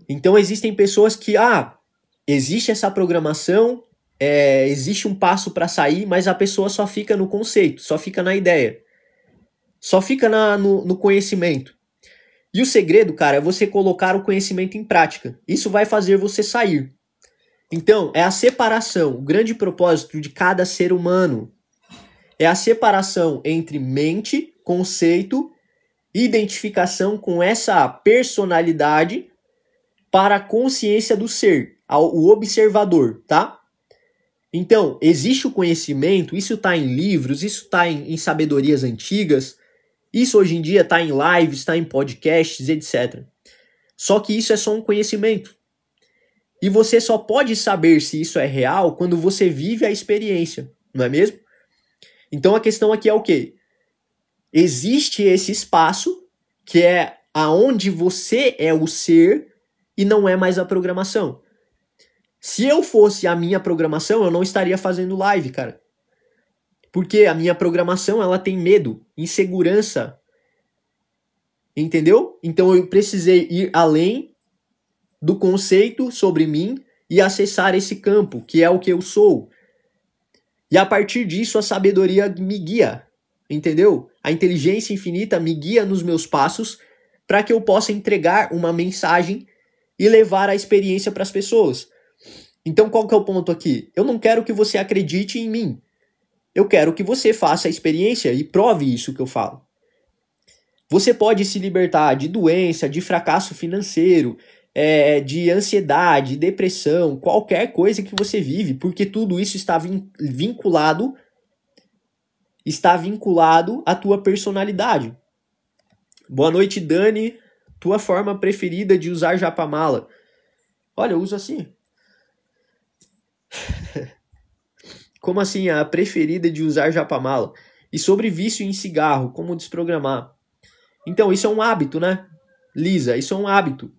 Então existem pessoas que, existe essa programação, existe um passo para sair, mas a pessoa só fica no conceito, só fica na ideia, só fica no conhecimento. E o segredo, cara, é você colocar o conhecimento em prática. Isso vai fazer você sair. Então, é a separação, o grande propósito de cada ser humano é a separação entre mente, conceito, identificação com essa personalidade para a consciência do ser, o observador, tá? Então, existe o conhecimento, isso está em livros, isso está em sabedorias antigas, isso hoje em dia está em lives, está em podcasts, etc. Só que isso é só um conhecimento. E você só pode saber se isso é real quando você vive a experiência, não é mesmo? Então a questão aqui é o quê? Existe esse espaço que é aonde você é o ser e não é mais a programação. Se eu fosse a minha programação, eu não estaria fazendo live, cara. Porque a minha programação, ela tem medo, insegurança. Entendeu? Então eu precisei ir além do conceito sobre mim e acessar esse campo, que é o que eu sou. E a partir disso, a sabedoria me guia. entendeu? A inteligência infinita me guia nos meus passos para que eu possa entregar uma mensagem e levar a experiência para as pessoas. Então qual que é o ponto aqui? Eu não quero que você acredite em mim. Eu quero que você faça a experiência e prove isso que eu falo. Você pode se libertar de doença, de fracasso financeiro, de ansiedade, depressão, qualquer coisa que você vive, porque tudo isso está vinculado à tua personalidade. Boa noite, Dani. Tua forma preferida de usar japamala? Olha, eu uso assim. Como assim a preferida de usar japamala? E sobre vício em cigarro, como desprogramar? Então, isso é um hábito, né? Lisa, isso é um hábito.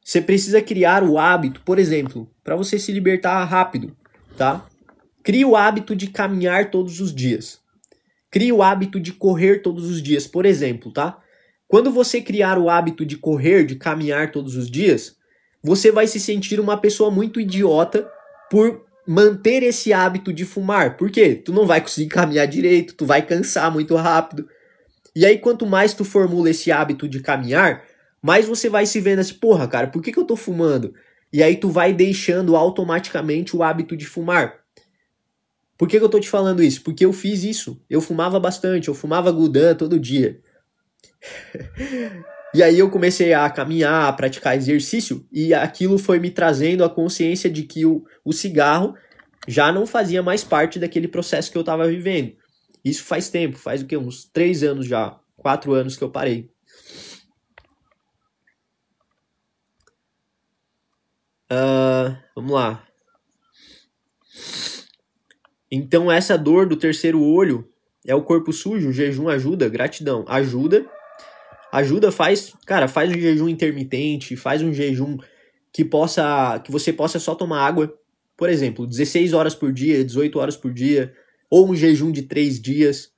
Você precisa criar o hábito, por exemplo, para você se libertar rápido, tá? Crie o hábito de caminhar todos os dias. Crie o hábito de correr todos os dias, por exemplo, tá? Quando você criar o hábito de correr, de caminhar todos os dias, você vai se sentir uma pessoa muito idiota por manter esse hábito de fumar. Por quê? Tu não vai conseguir caminhar direito, tu vai cansar muito rápido. E aí, quanto mais tu formula esse hábito de caminhar, mais você vai se vendo assim, porra, cara, por que eu tô fumando? E aí tu vai deixando automaticamente o hábito de fumar. Por que eu tô te falando isso? Porque eu fiz isso. Eu fumava bastante, eu fumava Gudan todo dia. E aí eu comecei a caminhar, a praticar exercício, e aquilo foi me trazendo a consciência de que o cigarro já não fazia mais parte daquele processo que eu tava vivendo. Isso faz tempo, faz o quê? Uns 3 anos já, 4 anos que eu parei. Vamos lá. Então essa dor do terceiro olho é o corpo sujo, o jejum ajuda, gratidão. Ajuda, faz um jejum intermitente, faz um jejum que você possa só tomar água, por exemplo, 16 horas por dia, 18 horas por dia, ou um jejum de 3 dias.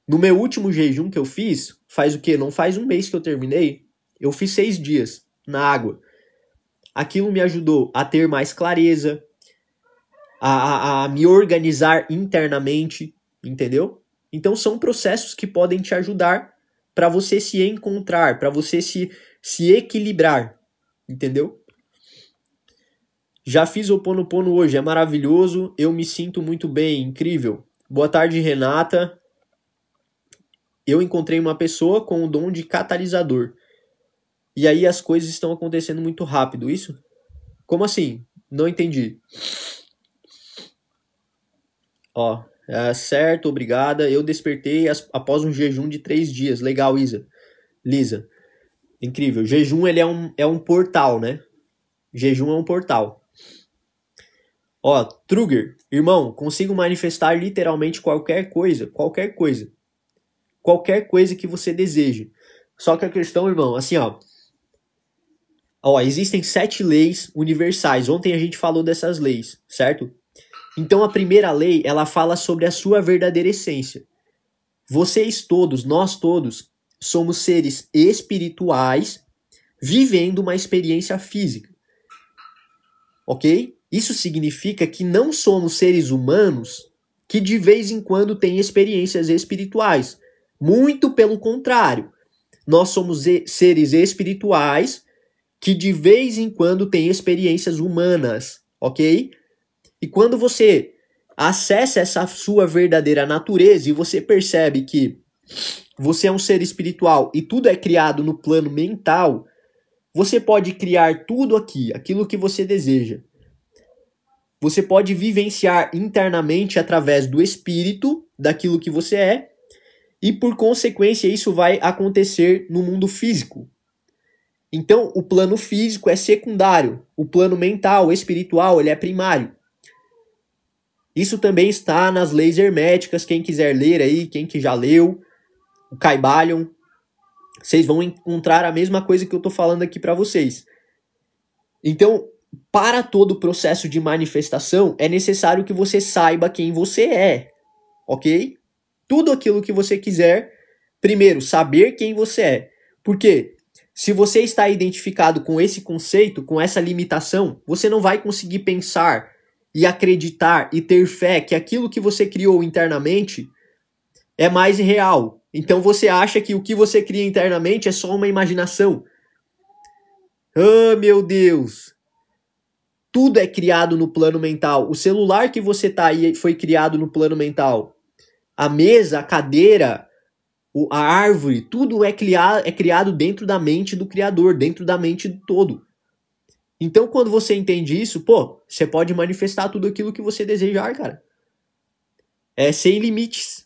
No meu último jejum que eu fiz, faz o quê? Não faz um mês que eu terminei, eu fiz 6 dias na água. Aquilo me ajudou a ter mais clareza, a me organizar internamente, entendeu? Então são processos que podem te ajudar para você se encontrar, para você se equilibrar, entendeu? Já fiz o Ho'oponopono hoje, é maravilhoso, eu me sinto muito bem, incrível. Boa tarde, Renata. Eu encontrei uma pessoa com o dom de catalisador. E aí as coisas estão acontecendo muito rápido, isso? Como assim? Não entendi. Ó, certo, obrigada. Eu despertei após um jejum de 3 dias. Legal, Lisa. Incrível. Jejum, ele é um portal, né? Jejum é um portal. Ó, Truger, irmão, consigo manifestar literalmente qualquer coisa. Qualquer coisa. Qualquer coisa que você deseje. Só que a questão, irmão, assim, ó, existem 7 leis universais. Ontem a gente falou dessas leis, certo? Então a primeira lei, ela fala sobre a sua verdadeira essência. Vocês todos, nós todos, somos seres espirituais vivendo uma experiência física. Ok? Isso significa que não somos seres humanos que de vez em quando têm experiências espirituais. Muito pelo contrário. Nós somos seres espirituais que de vez em quando têm experiências humanas. Ok? E quando você acessa essa sua verdadeira natureza e você percebe que você é um ser espiritual e tudo é criado no plano mental, você pode criar tudo aqui, aquilo que você deseja. Você pode vivenciar internamente através do espírito, daquilo que você é, e por consequência isso vai acontecer no mundo físico. Então o plano físico é secundário, o plano mental, espiritual, ele é primário. Isso também está nas leis herméticas, quem quiser ler aí, quem que já leu, o Kybalion, vocês vão encontrar a mesma coisa que eu estou falando aqui para vocês. Então, para todo o processo de manifestação, é necessário que você saiba quem você é, ok? Tudo aquilo que você quiser, primeiro, saber quem você é. Porque se você está identificado com esse conceito, com essa limitação, você não vai conseguir pensar e acreditar e ter fé que aquilo que você criou internamente é mais real. Então você acha que o que você cria internamente é só uma imaginação. Ah, meu Deus! Tudo é criado no plano mental. O celular que você tá aí foi criado no plano mental. A mesa, a cadeira, a árvore, tudo é criado dentro da mente do Criador, dentro da mente do todo. Então, quando você entende isso, pô, você pode manifestar tudo aquilo que você desejar, cara. É sem limites.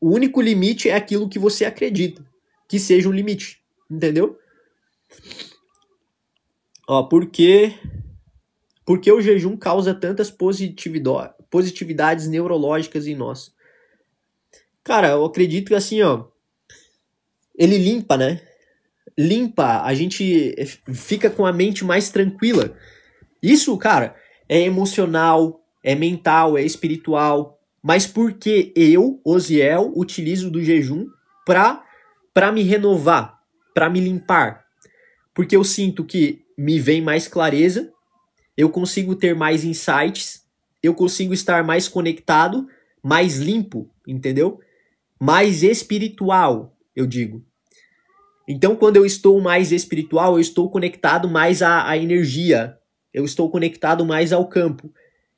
O único limite é aquilo que você acredita que seja um limite, entendeu? Ó, por que o jejum causa tantas positividades neurológicas em nós? Cara, eu acredito que assim, ó, ele limpa, né? Limpa, a gente fica com a mente mais tranquila. Isso, cara, é emocional, é mental, é espiritual. Mas por que eu, Osiel, utilizo do jejum pra me renovar, pra me limpar? Porque eu sinto que me vem mais clareza, eu consigo ter mais insights, eu consigo estar mais conectado, mais limpo, entendeu? Mais espiritual, eu digo. Então, quando eu estou mais espiritual, eu estou conectado mais à energia, eu estou conectado mais ao campo.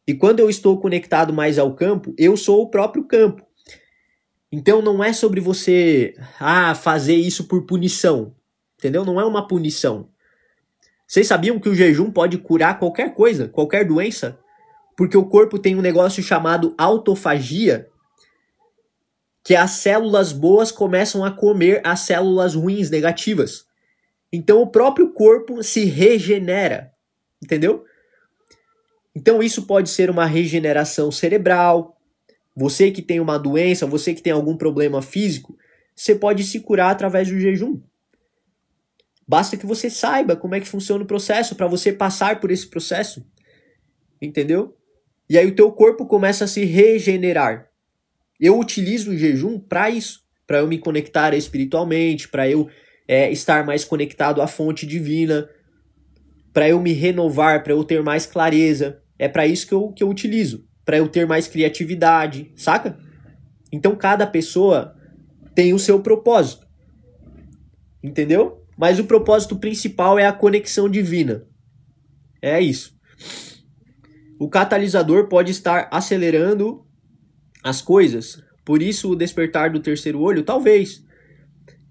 E quando eu estou conectado mais ao campo, eu sou o próprio campo. Então, não é sobre você fazer isso por punição, entendeu? Não é uma punição. Vocês sabiam que o jejum pode curar qualquer coisa, qualquer doença? Porque o corpo tem um negócio chamado autofagia, que as células boas começam a comer as células ruins, negativas. Então o próprio corpo se regenera, entendeu? Então isso pode ser uma regeneração cerebral. Você que tem uma doença, você que tem algum problema físico, você pode se curar através do jejum. Basta que você saiba como é que funciona o processo para você passar por esse processo, entendeu? E aí o teu corpo começa a se regenerar. Eu utilizo o jejum para isso, para eu me conectar espiritualmente, para eu estar mais conectado à fonte divina, para eu me renovar, para eu ter mais clareza. É para isso que eu utilizo, para eu ter mais criatividade, saca? Então cada pessoa tem o seu propósito, entendeu? Mas o propósito principal é a conexão divina. É isso. O catalisador pode estar acelerando as coisas, por isso o despertar do terceiro olho, talvez.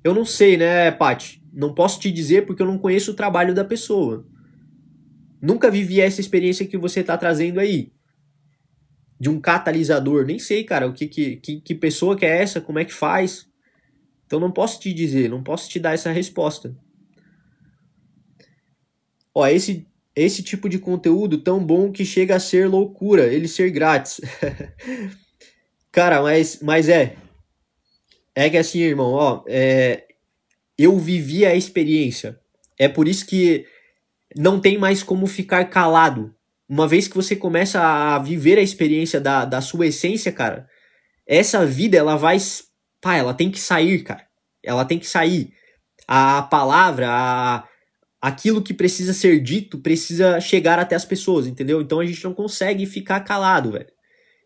Eu não sei, né, Paty? Não posso te dizer porque eu não conheço o trabalho da pessoa. Nunca vivi essa experiência que você está trazendo aí. De um catalisador. Nem sei, cara, que pessoa que é essa, como é que faz. Então não posso te dizer, não posso te dar essa resposta. Ó, esse tipo de conteúdo tão bom que chega a ser loucura, ele ser grátis. Cara, mas é que assim, irmão, ó, eu vivi a experiência. É por isso que não tem mais como ficar calado. Uma vez que você começa a viver a experiência da sua essência, cara, essa vida, ela vai... Pá, ela tem que sair, cara. Ela tem que sair. A palavra, aquilo que precisa ser dito, precisa chegar até as pessoas, entendeu? Então a gente não consegue ficar calado, velho.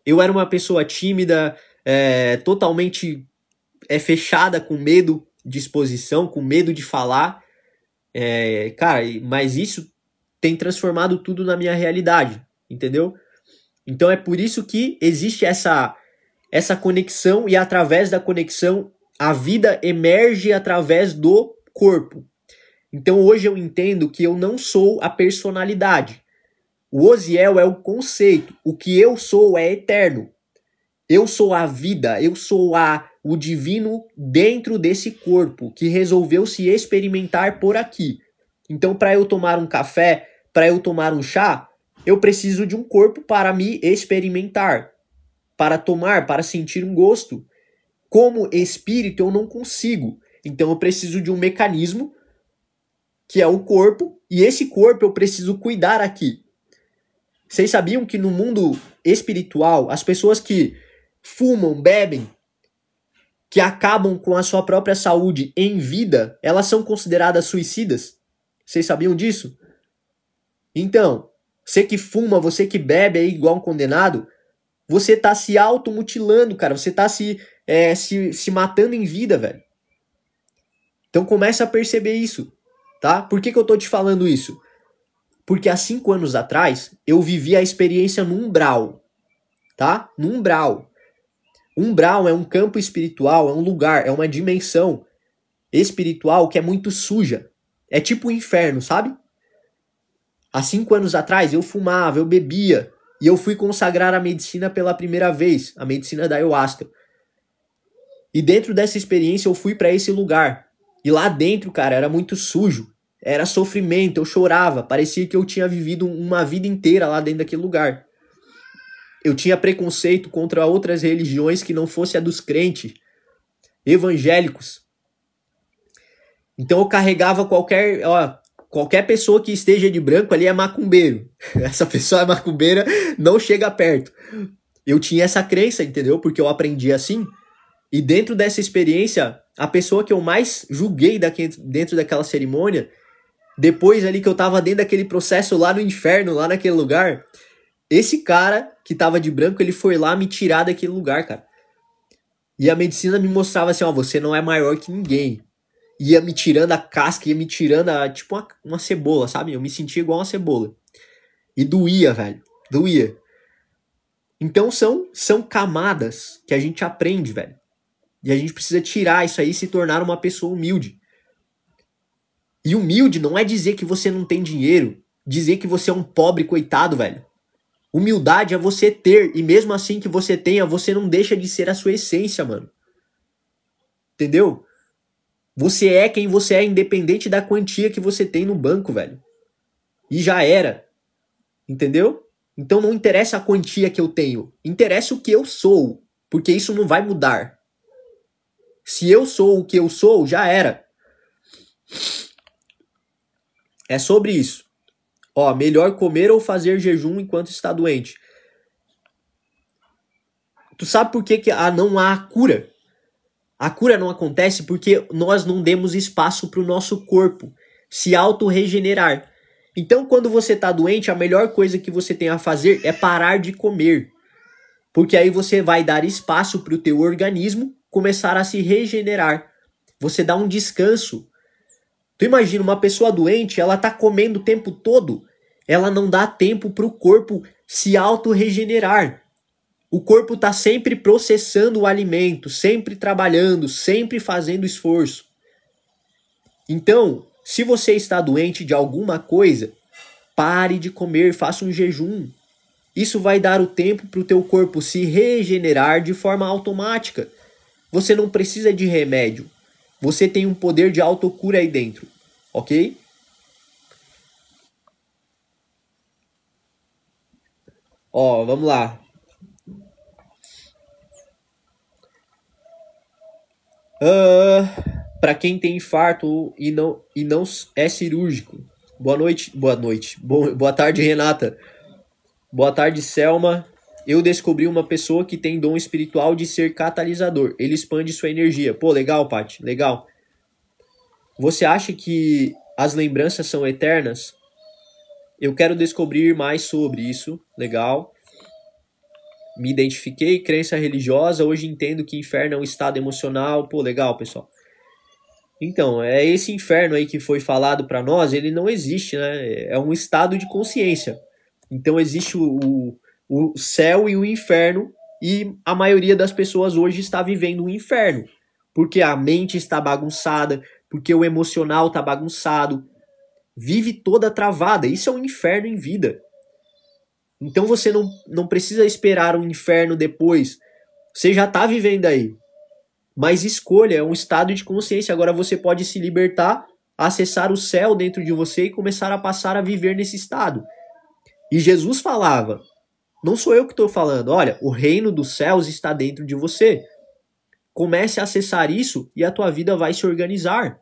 Eu era uma pessoa tímida, totalmente fechada, com medo de exposição, com medo de falar. Cara, mas isso tem transformado tudo na minha realidade, entendeu? Então é por isso que existe essa conexão, e através da conexão a vida emerge através do corpo. Então hoje eu entendo que eu não sou a personalidade. O Osiel é o conceito. O que eu sou é eterno. Eu sou a vida, eu sou o divino dentro desse corpo que resolveu se experimentar por aqui. Então, para eu tomar um café, para eu tomar um chá, eu preciso de um corpo para me experimentar, para tomar, para sentir um gosto. Como espírito, eu não consigo. Então, eu preciso de um mecanismo que é o corpo, e esse corpo eu preciso cuidar aqui. Vocês sabiam que no mundo espiritual, as pessoas que fumam, bebem, que acabam com a sua própria saúde em vida, elas são consideradas suicidas? Vocês sabiam disso? Então, você que fuma, você que bebe é igual um condenado? Você tá se automutilando, cara. Você tá se matando em vida, velho. Então começa a perceber isso, tá? Por que eu tô te falando isso? Porque há 5 anos atrás, eu vivi a experiência no umbral, tá? No umbral. Umbral é um campo espiritual, é um lugar, é uma dimensão espiritual que é muito suja. É tipo o inferno, sabe? Há 5 anos atrás, eu fumava, eu bebia, e eu fui consagrar a medicina pela primeira vez, a medicina da ayahuasca. E dentro dessa experiência, eu fui para esse lugar. E lá dentro, cara, era muito sujo. Era sofrimento, eu chorava. Parecia que eu tinha vivido uma vida inteira lá dentro daquele lugar. Eu tinha preconceito contra outras religiões que não fosse a dos crentes, evangélicos. Então eu carregava qualquer pessoa que esteja de branco ali é macumbeiro. Essa pessoa é macumbeira, não chega perto. Eu tinha essa crença, entendeu? Porque eu aprendi assim. E dentro dessa experiência, a pessoa que eu mais julguei dentro daquela cerimônia, depois ali que eu tava dentro daquele processo lá no inferno, lá naquele lugar, esse cara que tava de branco, ele foi lá me tirar daquele lugar, cara. E a medicina me mostrava assim, ó, você não é maior que ninguém. Ia me tirando a casca, ia me tirando tipo uma cebola, sabe? Eu me sentia igual uma cebola. E doía, velho. Doía. Então são camadas que a gente aprende, velho. E a gente precisa tirar isso aí e se tornar uma pessoa humilde. E humilde não é dizer que você não tem dinheiro, dizer que você é um pobre coitado, velho. Humildade é você ter, e mesmo assim que você tenha, você não deixa de ser a sua essência, mano. Entendeu? Você é quem você é, independente da quantia que você tem no banco, velho. E já era. Entendeu? Então não interessa a quantia que eu tenho. Interessa o que eu sou. Porque isso não vai mudar. Se eu sou o que eu sou, já era. É sobre isso. Ó, melhor comer ou fazer jejum enquanto está doente. Tu sabe por que não há cura? A cura não acontece porque nós não demos espaço para o nosso corpo se auto-regenerar. Então, quando você está doente, a melhor coisa que você tem a fazer é parar de comer. Porque aí você vai dar espaço para o teu organismo começar a se regenerar. Você dá um descanso. Tu imagina uma pessoa doente, ela tá comendo o tempo todo, ela não dá tempo para o corpo se auto-regenerar. O corpo tá sempre processando o alimento, sempre trabalhando, sempre fazendo esforço. Então, se você está doente de alguma coisa, pare de comer, faça um jejum. Isso vai dar o tempo para o teu corpo se regenerar de forma automática. Você não precisa de remédio. Você tem um poder de autocura aí dentro, ok? Ó, vamos lá. Para quem tem infarto e não é cirúrgico. Boa noite. Boa tarde, Renata. Boa tarde, Selma. Eu descobri uma pessoa que tem dom espiritual de ser catalisador. Ele expande sua energia. Pô, legal, Paty. Legal. Você acha que as lembranças são eternas? Eu quero descobrir mais sobre isso. Legal. Me identifiquei, crença religiosa. Hoje entendo que inferno é um estado emocional. Pô, legal, pessoal. Então, é esse inferno aí que foi falado para nós, ele não existe, né? É um estado de consciência. Então existe o céu e o inferno, e a maioria das pessoas hoje está vivendo um inferno, porque a mente está bagunçada, porque o emocional está bagunçado, vive toda travada. Isso é um inferno em vida. Então você não precisa esperar um inferno depois, você já está vivendo aí. Mas escolha, é um estado de consciência. Agora você pode se libertar, acessar o céu dentro de você e começar a passar a viver nesse estado. E Jesus falava, não sou eu que estou falando, olha, o reino dos céus está dentro de você. Comece a acessar isso e a tua vida vai se organizar.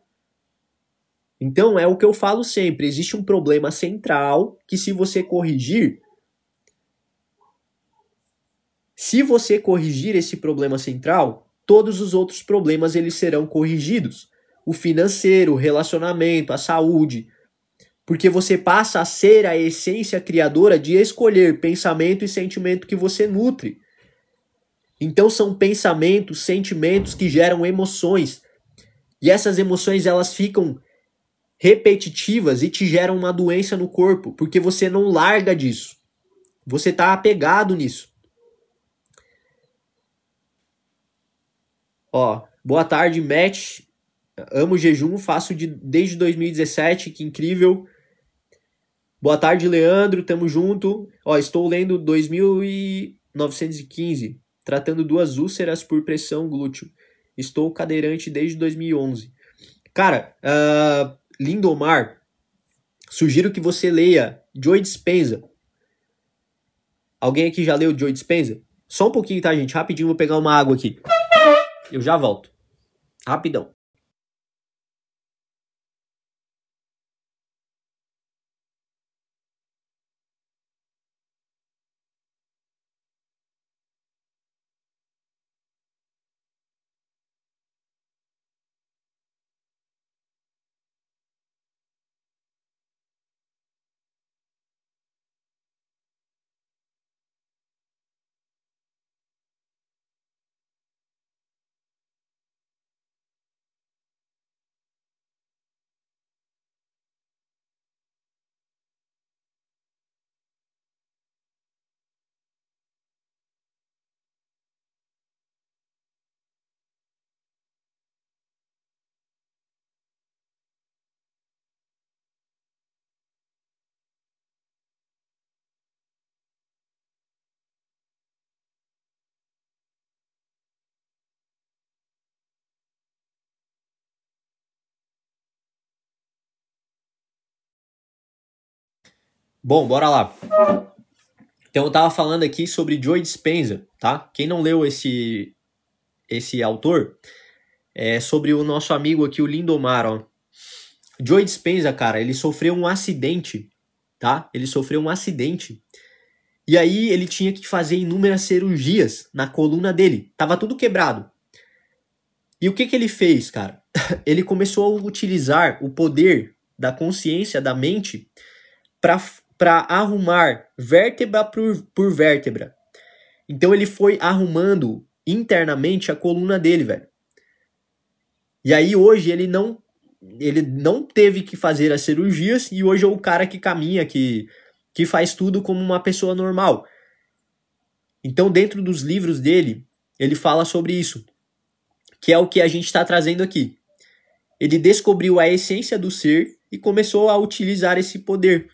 Então é o que eu falo sempre, existe um problema central que se você corrigir esse problema central, todos os outros problemas eles serão corrigidos. O financeiro, o relacionamento, a saúde. Porque você passa a ser a essência criadora de escolher pensamento e sentimento que você nutre. Então são pensamentos, sentimentos que geram emoções. E essas emoções elas ficam repetitivas e te geram uma doença no corpo, porque você não larga disso. Você está apegado nisso. Ó, boa tarde, Matt. Amo jejum, faço desde 2017, que incrível. Boa tarde, Leandro, tamo junto. Ó, estou lendo 2915, tratando 2 úlceras por pressão glúteo. Estou cadeirante desde 2011. Cara, Lindomar, sugiro que você leia Joe Dispenza. Alguém aqui já leu Joe Dispenza? Só um pouquinho, tá, gente? Rapidinho, vou pegar uma água aqui. Eu já volto. Rapidão. Bom, bora lá. Então eu tava falando aqui sobre Joe Dispenza, tá? Quem não leu esse autor, é sobre o nosso amigo aqui, o Lindomar, ó. Joe Dispenza, cara, ele sofreu um acidente, tá? Ele sofreu um acidente. E aí ele tinha que fazer inúmeras cirurgias na coluna dele. Tava tudo quebrado. E o que ele fez, cara? Ele começou a utilizar o poder da consciência, da mente, para arrumar vértebra por vértebra. Então ele foi arrumando internamente a coluna dele, velho. E aí hoje ele não teve que fazer as cirurgias e hoje é o cara que caminha, que faz tudo como uma pessoa normal. Então dentro dos livros dele, ele fala sobre isso, que é o que a gente está trazendo aqui. Ele descobriu a essência do ser e começou a utilizar esse poder.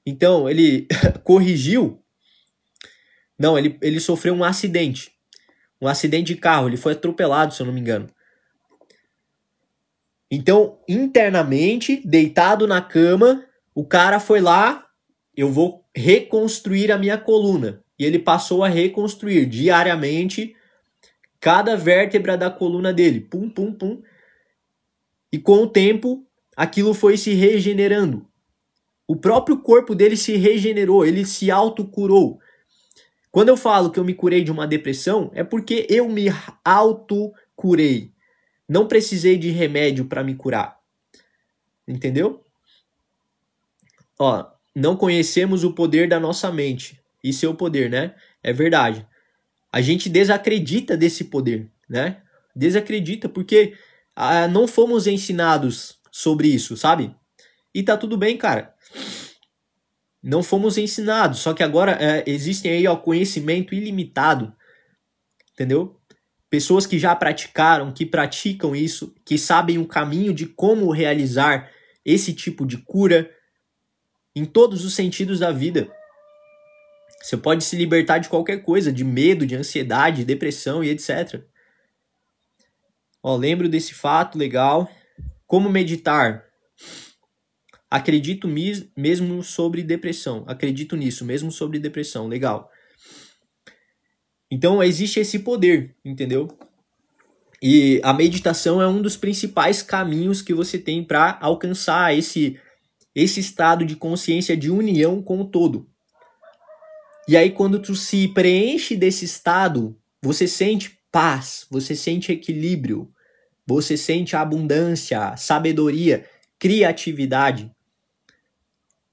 Então ele corrigiu. Não, ele sofreu um acidente. Um acidente de carro, ele foi atropelado, se eu não me engano. Então, internamente, deitado na cama, o cara foi lá, eu vou reconstruir a minha coluna. E ele passou a reconstruir diariamente cada vértebra da coluna dele. Pum, pum, pum. E com o tempo, aquilo foi se regenerando. O próprio corpo dele se regenerou, ele se autocurou. Quando eu falo que eu me curei de uma depressão, é porque eu me autocurei. Não precisei de remédio para me curar. Entendeu? Ó, não conhecemos o poder da nossa mente. E seu poder, né? É verdade. A gente desacredita desse poder, né? Desacredita porque não fomos ensinados sobre isso, sabe? E tá tudo bem, cara. Não fomos ensinados, só que agora existem aí ó, conhecimento ilimitado, entendeu? Pessoas que já praticaram, que praticam isso, que sabem o caminho de como realizar esse tipo de cura em todos os sentidos da vida. Você pode se libertar de qualquer coisa, de medo, de ansiedade, depressão e etc. Ó, lembro desse fato, legal. Como meditar? Acredito mesmo sobre depressão. Acredito nisso, mesmo sobre depressão. Legal. Então, existe esse poder, entendeu? E a meditação é um dos principais caminhos que você tem para alcançar esse estado de consciência de união com o todo. E aí, quando tu se preenche desse estado, você sente paz, você sente equilíbrio, você sente abundância, sabedoria, criatividade.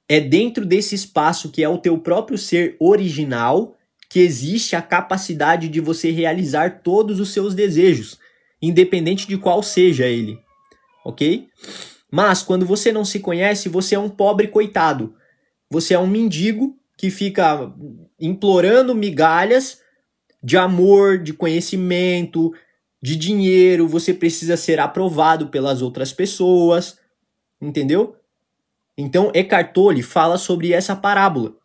É dentro desse espaço que é o teu próprio ser original que existe a capacidade de você realizar todos os seus desejos, independente de qual seja ele, ok? Mas quando você não se conhece, você é um pobre coitado. Você é um mendigo que fica implorando migalhas de amor, de conhecimento, de dinheiro. Você precisa ser aprovado pelas outras pessoas, entendeu? Então, Eckhart Tolle fala sobre essa parábola.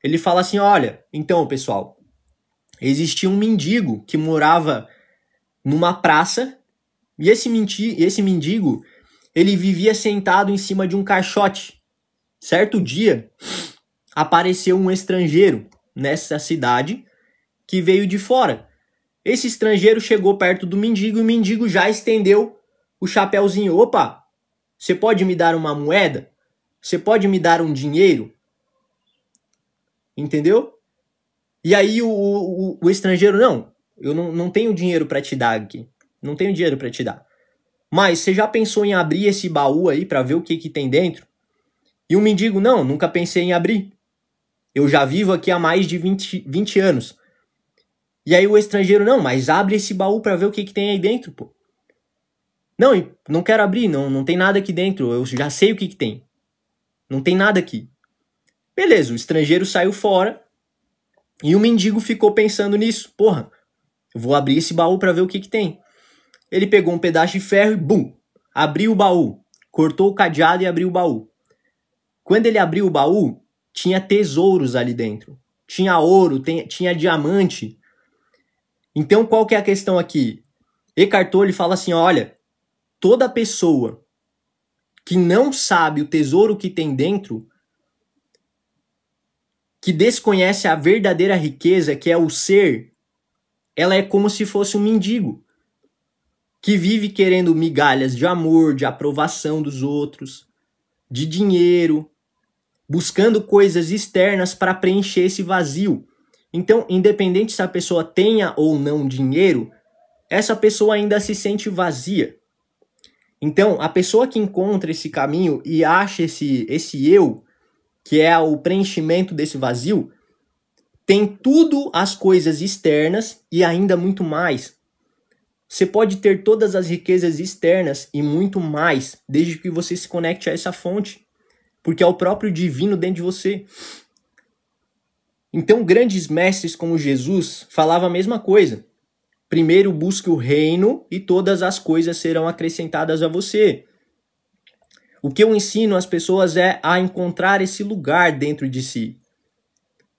Ele fala assim, olha, então, pessoal, existia um mendigo que morava numa praça e esse mendigo, ele vivia sentado em cima de um caixote. Certo dia, apareceu um estrangeiro nessa cidade que veio de fora. Esse estrangeiro chegou perto do mendigo e o mendigo já estendeu o chapéuzinho. Opa, você pode me dar uma moeda? Você pode me dar um dinheiro? Entendeu? E aí o estrangeiro, não, eu não tenho dinheiro para te dar aqui. Não tenho dinheiro para te dar. Mas você já pensou em abrir esse baú aí para ver o que tem dentro? E o mendigo, não, nunca pensei em abrir. Eu já vivo aqui há mais de 20 anos. E aí o estrangeiro, não, mas abre esse baú para ver o que tem aí dentro, pô. Não, não quero abrir, não tem nada aqui dentro, eu já sei o que tem. Não tem nada aqui. Beleza, o estrangeiro saiu fora e o mendigo ficou pensando nisso. Porra, eu vou abrir esse baú para ver o que tem. Ele pegou um pedaço de ferro e, bum, abriu o baú. Cortou o cadeado e abriu o baú. Quando ele abriu o baú, tinha tesouros ali dentro. Tinha ouro, tinha diamante. Então, qual que é a questão aqui? Eckhart Tolle fala assim, olha, toda pessoa que não sabe o tesouro que tem dentro, que desconhece a verdadeira riqueza, que é o ser, ela é como se fosse um mendigo, que vive querendo migalhas de amor, de aprovação dos outros, de dinheiro, buscando coisas externas para preencher esse vazio. Então, independente se a pessoa tenha ou não dinheiro, essa pessoa ainda se sente vazia. Então, a pessoa que encontra esse caminho e acha esse eu, que é o preenchimento desse vazio, tem tudo as coisas externas e ainda muito mais. Você pode ter todas as riquezas externas e muito mais, desde que você se conecte a essa fonte, porque é o próprio divino dentro de você. Então, grandes mestres como Jesus falavam a mesma coisa. Primeiro busque o reino e todas as coisas serão acrescentadas a você. O que eu ensino às pessoas é a encontrar esse lugar dentro de si.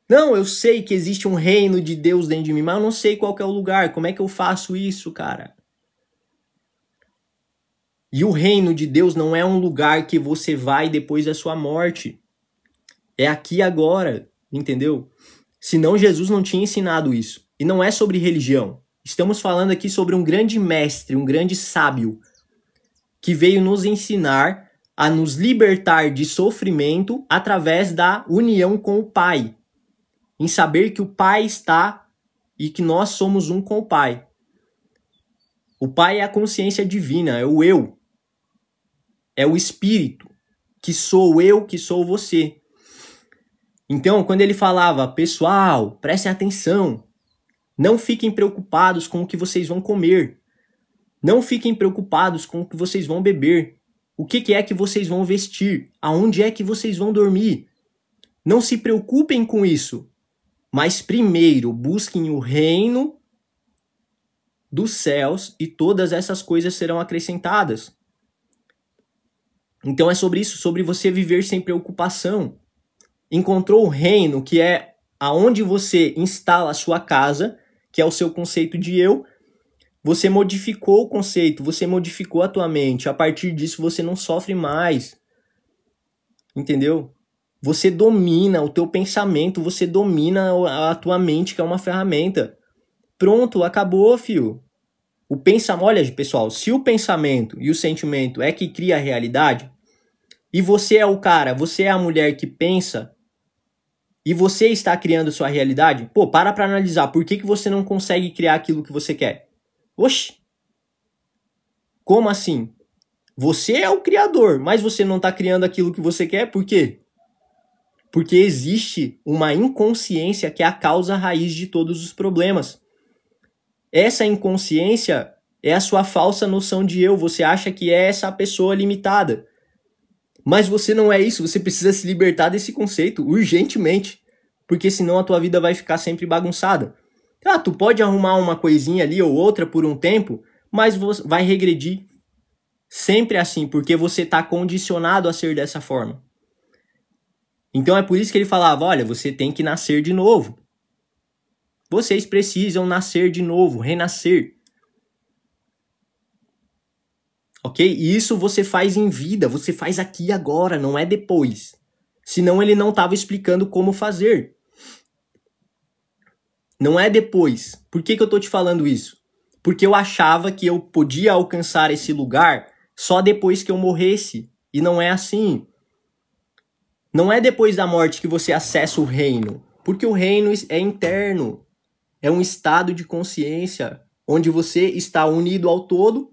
Não, eu sei que existe um reino de Deus dentro de mim, mas eu não sei qual que é o lugar. Como é que eu faço isso, cara? E o reino de Deus não é um lugar que você vai depois da sua morte. É aqui agora, entendeu? Senão Jesus não tinha ensinado isso. E não é sobre religião. Estamos falando aqui sobre um grande mestre, um grande sábio, que veio nos ensinar a nos libertar de sofrimento através da união com o Pai. Em saber que o Pai está e que nós somos um com o Pai. O Pai é a consciência divina, é o eu. É o espírito, que sou eu, que sou você. Então, quando ele falava, pessoal, prestem atenção, não fiquem preocupados com o que vocês vão comer. Não fiquem preocupados com o que vocês vão beber. O que é que vocês vão vestir? Aonde é que vocês vão dormir? Não se preocupem com isso. Mas primeiro, busquem o reino dos céus e todas essas coisas serão acrescentadas. Então é sobre isso, sobre você viver sem preocupação. Encontrou o reino, que é aonde você instala a sua casa, que é o seu conceito de eu. Você modificou o conceito, você modificou a tua mente. A partir disso você não sofre mais. Entendeu? Você domina o teu pensamento, você domina a tua mente, que é uma ferramenta. Pronto, acabou, fio. O pensamento, olha, pessoal, se o pensamento e o sentimento é que cria a realidade, e você é o cara, você é a mulher que pensa, e você está criando sua realidade, pô, para analisar, por que você não consegue criar aquilo que você quer? Oxi! Como assim? Você é o criador, mas você não está criando aquilo que você quer, por quê? Porque existe uma inconsciência que é a causa raiz de todos os problemas. Essa inconsciência é a sua falsa noção de eu. Você acha que é essa pessoa limitada. Mas você não é isso. Você precisa se libertar desse conceito urgentemente. Porque senão a tua vida vai ficar sempre bagunçada. Tu pode arrumar uma coisinha ali ou outra por um tempo, mas vai regredir. Sempre assim, porque você está condicionado a ser dessa forma. Então é por isso que ele falava, olha, você tem que nascer de novo. Vocês precisam nascer de novo, renascer. Ok? E isso você faz em vida, você faz aqui agora, não é depois. Senão ele não estava explicando como fazer. Não é depois. Por que eu estou te falando isso? Porque eu achava que eu podia alcançar esse lugar só depois que eu morresse. E não é assim. Não é depois da morte que você acessa o reino. Porque o reino é interno. É um estado de consciência onde você está unido ao todo.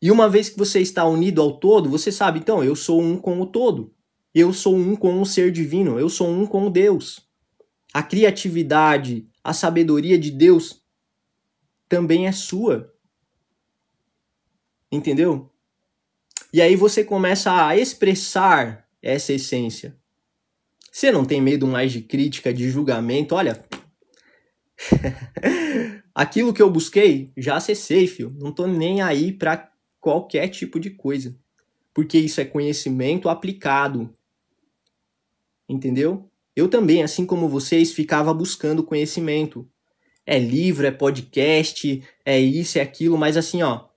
E uma vez que você está unido ao todo, você sabe, então, eu sou um com o todo. Eu sou um com o ser divino. Eu sou um com Deus. A criatividade, a sabedoria de Deus também é sua. Entendeu? E aí você começa a expressar essa essência. Você não tem medo mais de crítica, de julgamento. Olha, aquilo que eu busquei, já acessei, filho. Não tô nem aí para qualquer tipo de coisa. Porque isso é conhecimento aplicado. Entendeu? Eu também, assim como vocês, ficava buscando conhecimento. É livro, é podcast, é isso, é aquilo, mas assim, ó,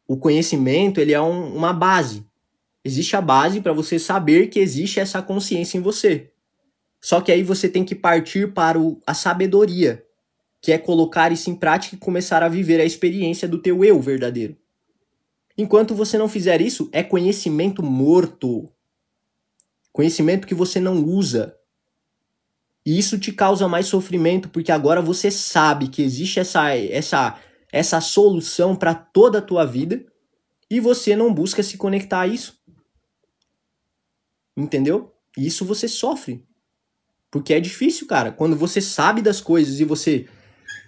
o conhecimento, ele é uma base. Existe a base para você saber que existe essa consciência em você. Só que aí você tem que partir para a sabedoria, que é colocar isso em prática e começar a viver a experiência do teu eu verdadeiro. Enquanto você não fizer isso, é conhecimento morto. Conhecimento que você não usa. E isso te causa mais sofrimento, porque agora você sabe que existe essa solução para toda a tua vida e você não busca se conectar a isso. Entendeu? E isso você sofre. Porque é difícil, cara. Quando você sabe das coisas e você...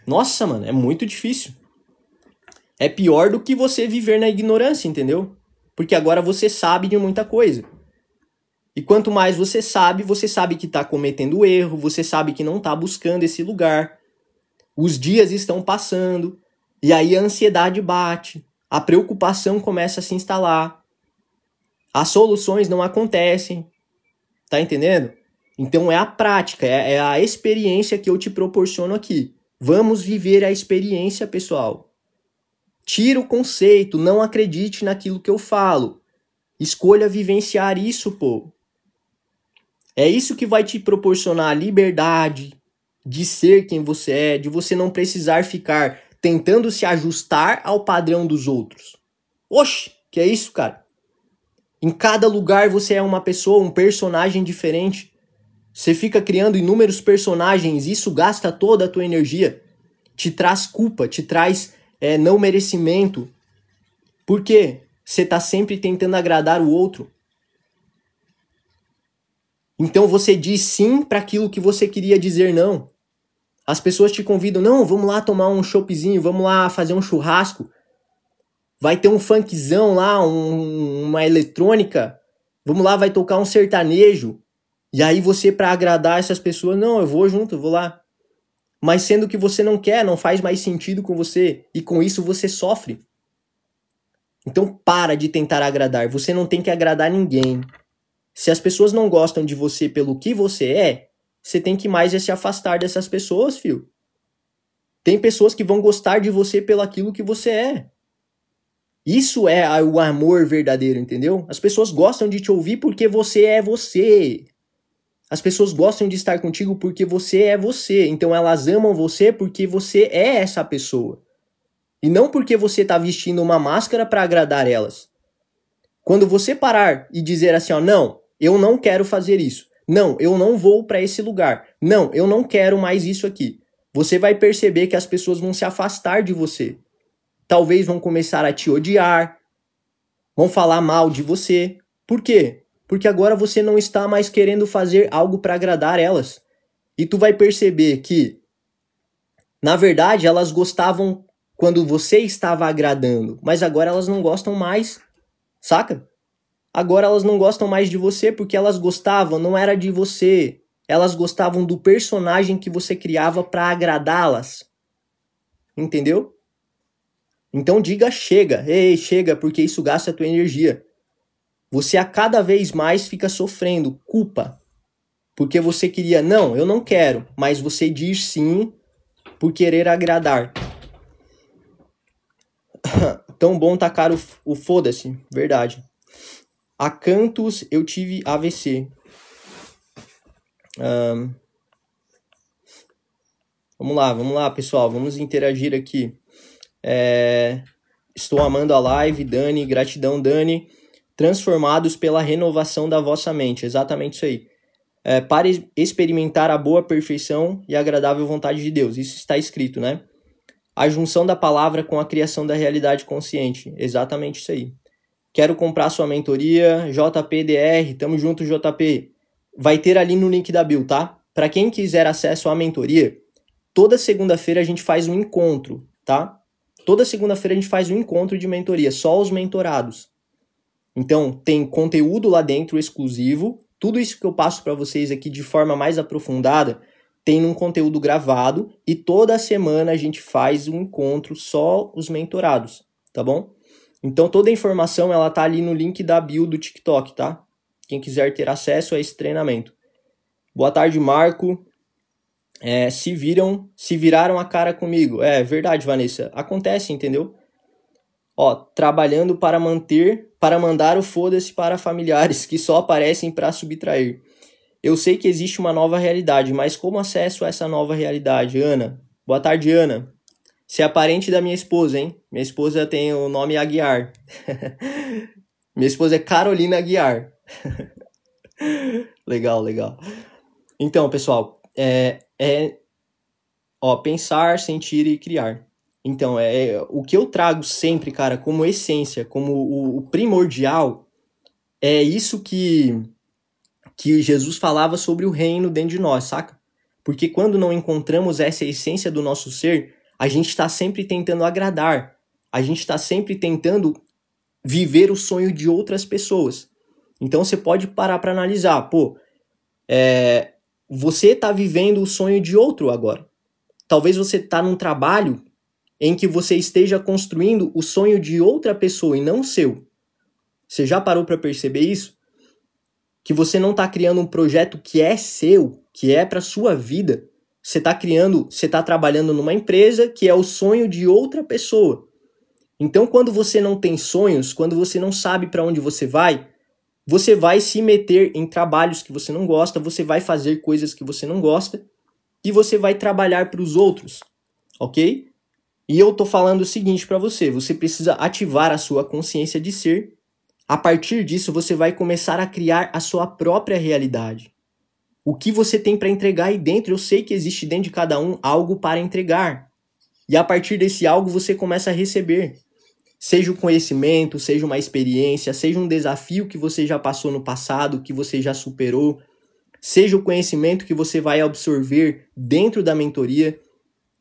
Nossa, mano, é muito difícil. É pior do que você viver na ignorância, entendeu? Porque agora você sabe de muita coisa. E quanto mais você sabe que está cometendo erro, você sabe que não está buscando esse lugar. Os dias estão passando, e aí a ansiedade bate, a preocupação começa a se instalar, as soluções não acontecem, tá entendendo? Então é a prática, é a experiência que eu te proporciono aqui. Vamos viver a experiência, pessoal. Tira o conceito, não acredite naquilo que eu falo. Escolha vivenciar isso, pô. É isso que vai te proporcionar a liberdade de ser quem você é, de você não precisar ficar tentando se ajustar ao padrão dos outros. Oxe, que é isso, cara? Em cada lugar você é uma pessoa, um personagem diferente. Você fica criando inúmeros personagens, isso gasta toda a tua energia. Te traz culpa, te traz não merecimento. Por quê? Você está sempre tentando agradar o outro. Então você diz sim para aquilo que você queria dizer não. As pessoas te convidam, não, vamos lá tomar um choppzinho, vamos lá fazer um churrasco. Vai ter um funkzão lá, uma eletrônica. Vamos lá, vai tocar um sertanejo. E aí você, para agradar essas pessoas, não, eu vou junto, eu vou lá. Mas sendo que você não quer, não faz mais sentido com você. E com isso você sofre. Então para de tentar agradar. Você não tem que agradar ninguém. Se as pessoas não gostam de você pelo que você é, você tem que mais se afastar dessas pessoas, filho. Tem pessoas que vão gostar de você pelo aquilo que você é. Isso é o amor verdadeiro, entendeu? As pessoas gostam de te ouvir porque você é você. As pessoas gostam de estar contigo porque você é você. Então elas amam você porque você é essa pessoa. E não porque você está vestindo uma máscara para agradar elas. Quando você parar e dizer assim, ó, não, eu não quero fazer isso. Não, eu não vou para esse lugar. Não, eu não quero mais isso aqui. Você vai perceber que as pessoas vão se afastar de você. Talvez vão começar a te odiar. Vão falar mal de você. Por quê? Porque agora você não está mais querendo fazer algo para agradar elas. E tu vai perceber que, na verdade, elas gostavam quando você estava agradando, mas agora elas não gostam mais, saca? Agora elas não gostam mais de você porque elas gostavam, não era de você. Elas gostavam do personagem que você criava para agradá-las. Entendeu? Então diga chega. Ei, chega, porque isso gasta a tua energia. Você a cada vez mais fica sofrendo culpa. Porque você queria, não, eu não quero. Mas você diz sim por querer agradar. Tão bom tacar o foda-se. Verdade. A Cantos eu tive AVC. Vamos lá, pessoal. Vamos interagir aqui. Estou amando a live, Dani. Gratidão, Dani. Transformados pela renovação da vossa mente. Exatamente isso aí. Para experimentar a boa perfeição e agradável vontade de Deus. Isso está escrito, né? A junção da palavra com a criação da realidade consciente. Exatamente isso aí. Quero comprar sua mentoria, JPDR, tamo junto, JP. Vai ter ali no link da bio, tá? Para quem quiser acesso à mentoria, toda segunda-feira a gente faz um encontro, tá? Toda segunda-feira a gente faz um encontro de mentoria, só os mentorados. Então, tem conteúdo lá dentro exclusivo, tudo isso que eu passo para vocês aqui de forma mais aprofundada, tem um conteúdo gravado e toda semana a gente faz um encontro só os mentorados, tá bom? Então toda a informação ela tá ali no link da bio do TikTok, tá? Quem quiser ter acesso a esse treinamento. Boa tarde, Marco. Se viraram a cara comigo. É verdade, Vanessa. Acontece, entendeu? Ó, trabalhando para mandar o foda-se para familiares que só aparecem para subtrair. Eu sei que existe uma nova realidade, mas como acesso a essa nova realidade? Ana. Boa tarde, Ana. Você é parente da minha esposa, hein? Minha esposa tem o nome Aguiar. Minha esposa é Carolina Aguiar. Legal. Então, pessoal, pensar, sentir e criar. Então, o que eu trago sempre, cara, como essência, como o primordial, é isso que Jesus falava sobre o reino dentro de nós, saca? Porque quando não encontramos essa essência do nosso ser, a gente está sempre tentando agradar. A gente está sempre tentando viver o sonho de outras pessoas. Então você pode parar para analisar. Você está vivendo o sonho de outro agora. Talvez você está num trabalho em que você esteja construindo o sonho de outra pessoa e não o seu. Você já parou para perceber isso? Que você não está criando um projeto que é seu, que é para sua vida. Você está trabalhando numa empresa que é o sonho de outra pessoa. Então, quando você não tem sonhos, quando você não sabe para onde você vai se meter em trabalhos que você não gosta, você vai fazer coisas que você não gosta e você vai trabalhar para os outros, ok? E eu tô falando o seguinte para você precisa ativar a sua consciência de ser. A partir disso, você vai começar a criar a sua própria realidade. O que você tem para entregar aí dentro, eu sei que existe dentro de cada um algo para entregar. E a partir desse algo, você começa a receber. Seja o conhecimento, seja uma experiência, seja um desafio que você já passou no passado, que você já superou, seja o conhecimento que você vai absorver dentro da mentoria,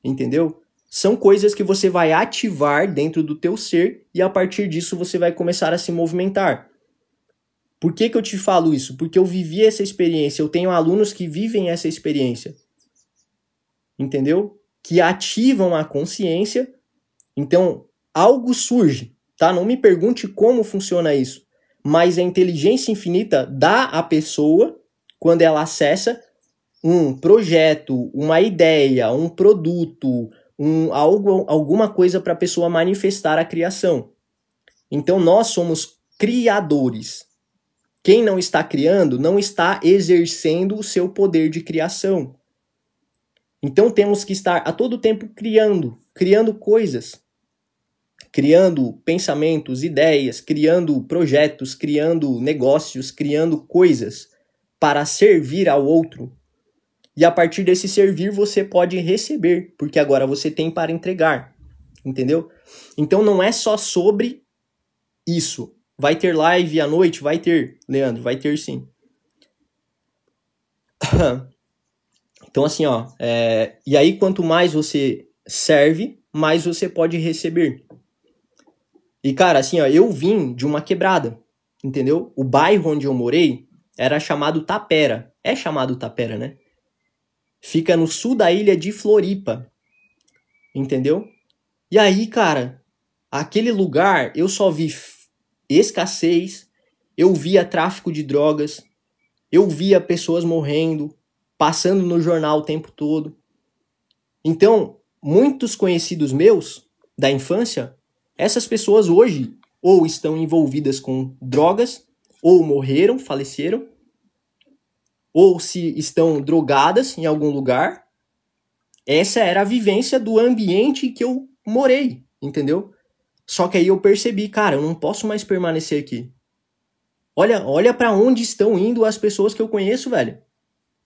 entendeu? São coisas que você vai ativar dentro do teu ser e a partir disso você vai começar a se movimentar. Por que eu te falo isso? Porque eu vivi essa experiência, eu tenho alunos que vivem essa experiência, entendeu? Que ativam a consciência, então algo surge, tá? Não me pergunte como funciona isso, mas a inteligência infinita dá à pessoa, quando ela acessa um projeto, uma ideia, um produto, alguma coisa para a pessoa manifestar a criação. Então nós somos criadores. Quem não está criando não está exercendo o seu poder de criação. Então temos que estar a todo tempo criando coisas, criando pensamentos, ideias, criando projetos, criando negócios, criando coisas para servir ao outro. E a partir desse servir você pode receber, porque agora você tem para entregar, entendeu? Então não é só sobre isso, Vai ter live à noite? Vai ter, Leandro, vai ter sim. Então assim, ó, e aí quanto mais você serve, mais você pode receber. E cara, assim, ó, eu vim de uma quebrada, entendeu? O bairro onde eu morei era chamado Tapera. É chamado Tapera, né? Fica no sul da ilha de Floripa, entendeu? E aí, cara, aquele lugar eu só vi escassez, eu via tráfico de drogas, eu via pessoas morrendo, passando no jornal o tempo todo. Então, muitos conhecidos meus da infância, essas pessoas hoje ou estão envolvidas com drogas, ou morreram, faleceram, ou se estão drogadas em algum lugar. Essa era a vivência do ambiente que eu morei, entendeu? Só que aí eu percebi, cara, eu não posso mais permanecer aqui. Olha para onde estão indo as pessoas que eu conheço, velho.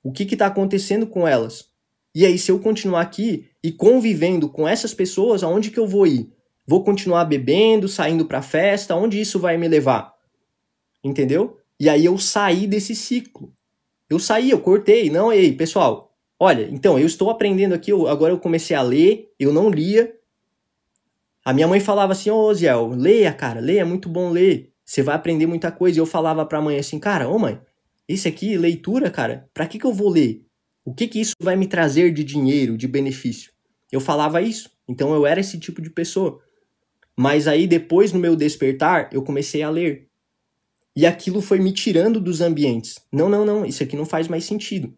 O que tá acontecendo com elas? E aí, se eu continuar aqui e convivendo com essas pessoas, aonde que eu vou ir? Vou continuar bebendo, saindo pra festa? Aonde isso vai me levar? Entendeu? E aí eu saí desse ciclo. Eu cortei. Não, ei, pessoal, olha, então, eu estou aprendendo aqui, agora eu comecei a ler, eu não lia. A minha mãe falava assim, ô Ziel, leia, cara, leia, é muito bom ler. Você vai aprender muita coisa. E eu falava pra mãe assim, cara, ô mãe, esse aqui, leitura, cara, pra que eu vou ler? O que isso vai me trazer de dinheiro, de benefício? Eu falava isso. Então eu era esse tipo de pessoa. Mas aí depois, no meu despertar, eu comecei a ler. E aquilo foi me tirando dos ambientes. Não, isso aqui não faz mais sentido.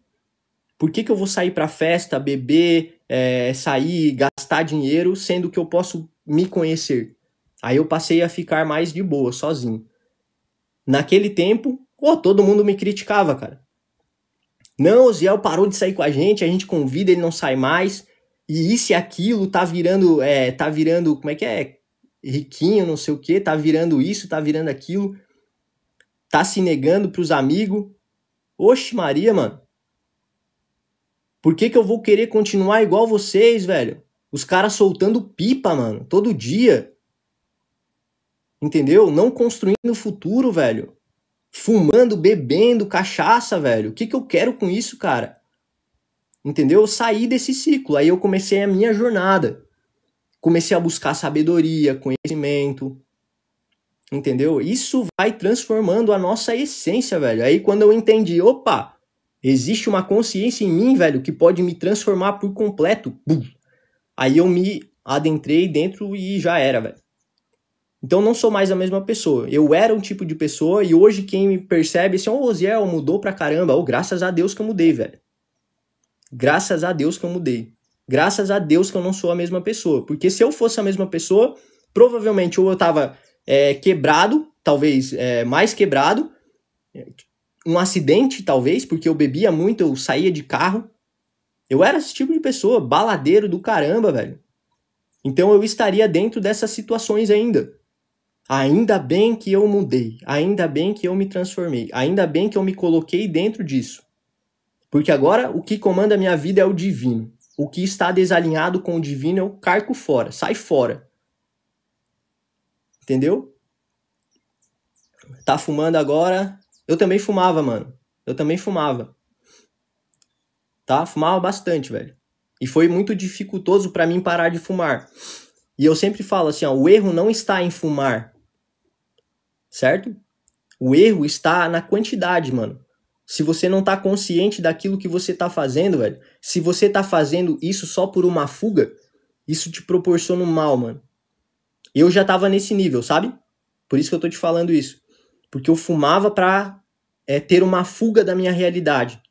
Por que eu vou sair pra festa, beber, sair, gastar dinheiro, sendo que eu posso me conhecer? Aí eu passei a ficar mais de boa, sozinho. Naquele tempo, todo mundo me criticava, cara. Não, o Ziel parou de sair com a gente convida, ele não sai mais. E isso e aquilo tá virando, como é que é? Riquinho, não sei o que, tá virando isso, tá virando aquilo. Tá se negando pros amigos. Oxe Maria, mano. Por que eu vou querer continuar igual vocês, velho? Os caras soltando pipa, mano, todo dia. Entendeu? Não construindo futuro, velho. Fumando, bebendo, cachaça, velho. O que eu quero com isso, cara? Entendeu? Eu saí desse ciclo. Aí eu comecei a minha jornada. Comecei a buscar sabedoria, conhecimento. Entendeu? Isso vai transformando a nossa essência, velho. Aí quando eu entendi, opa, existe uma consciência em mim, velho, que pode me transformar por completo. Bum. Aí eu me adentrei dentro e já era, velho. Então não sou mais a mesma pessoa. Eu era um tipo de pessoa e hoje quem me percebe assim, ô Ziel, mudou pra caramba. Graças a Deus que eu mudei, velho. Graças a Deus que eu mudei. Graças a Deus que eu não sou a mesma pessoa. Porque se eu fosse a mesma pessoa, provavelmente ou eu tava quebrado, talvez mais quebrado, um acidente talvez, porque eu bebia muito, eu saía de carro. Eu era esse tipo de pessoa, baladeiro do caramba, velho. Então eu estaria dentro dessas situações ainda. Ainda bem que eu mudei, ainda bem que eu me transformei, ainda bem que eu me coloquei dentro disso. Porque agora o que comanda a minha vida é o divino. O que está desalinhado com o divino eu carco fora, sai fora. Entendeu? Tá fumando agora? Eu também fumava, mano. Eu também fumava. Tá? Fumava bastante, velho. E foi muito dificultoso pra mim parar de fumar. E eu sempre falo assim, ó, o erro não está em fumar. Certo? O erro está na quantidade, mano. Se você não tá consciente daquilo que você tá fazendo, velho, se você tá fazendo isso só por uma fuga, isso te proporciona um mal, mano. Eu já tava nesse nível, sabe? Por isso que eu tô te falando isso. Porque eu fumava pra ter uma fuga da minha realidade.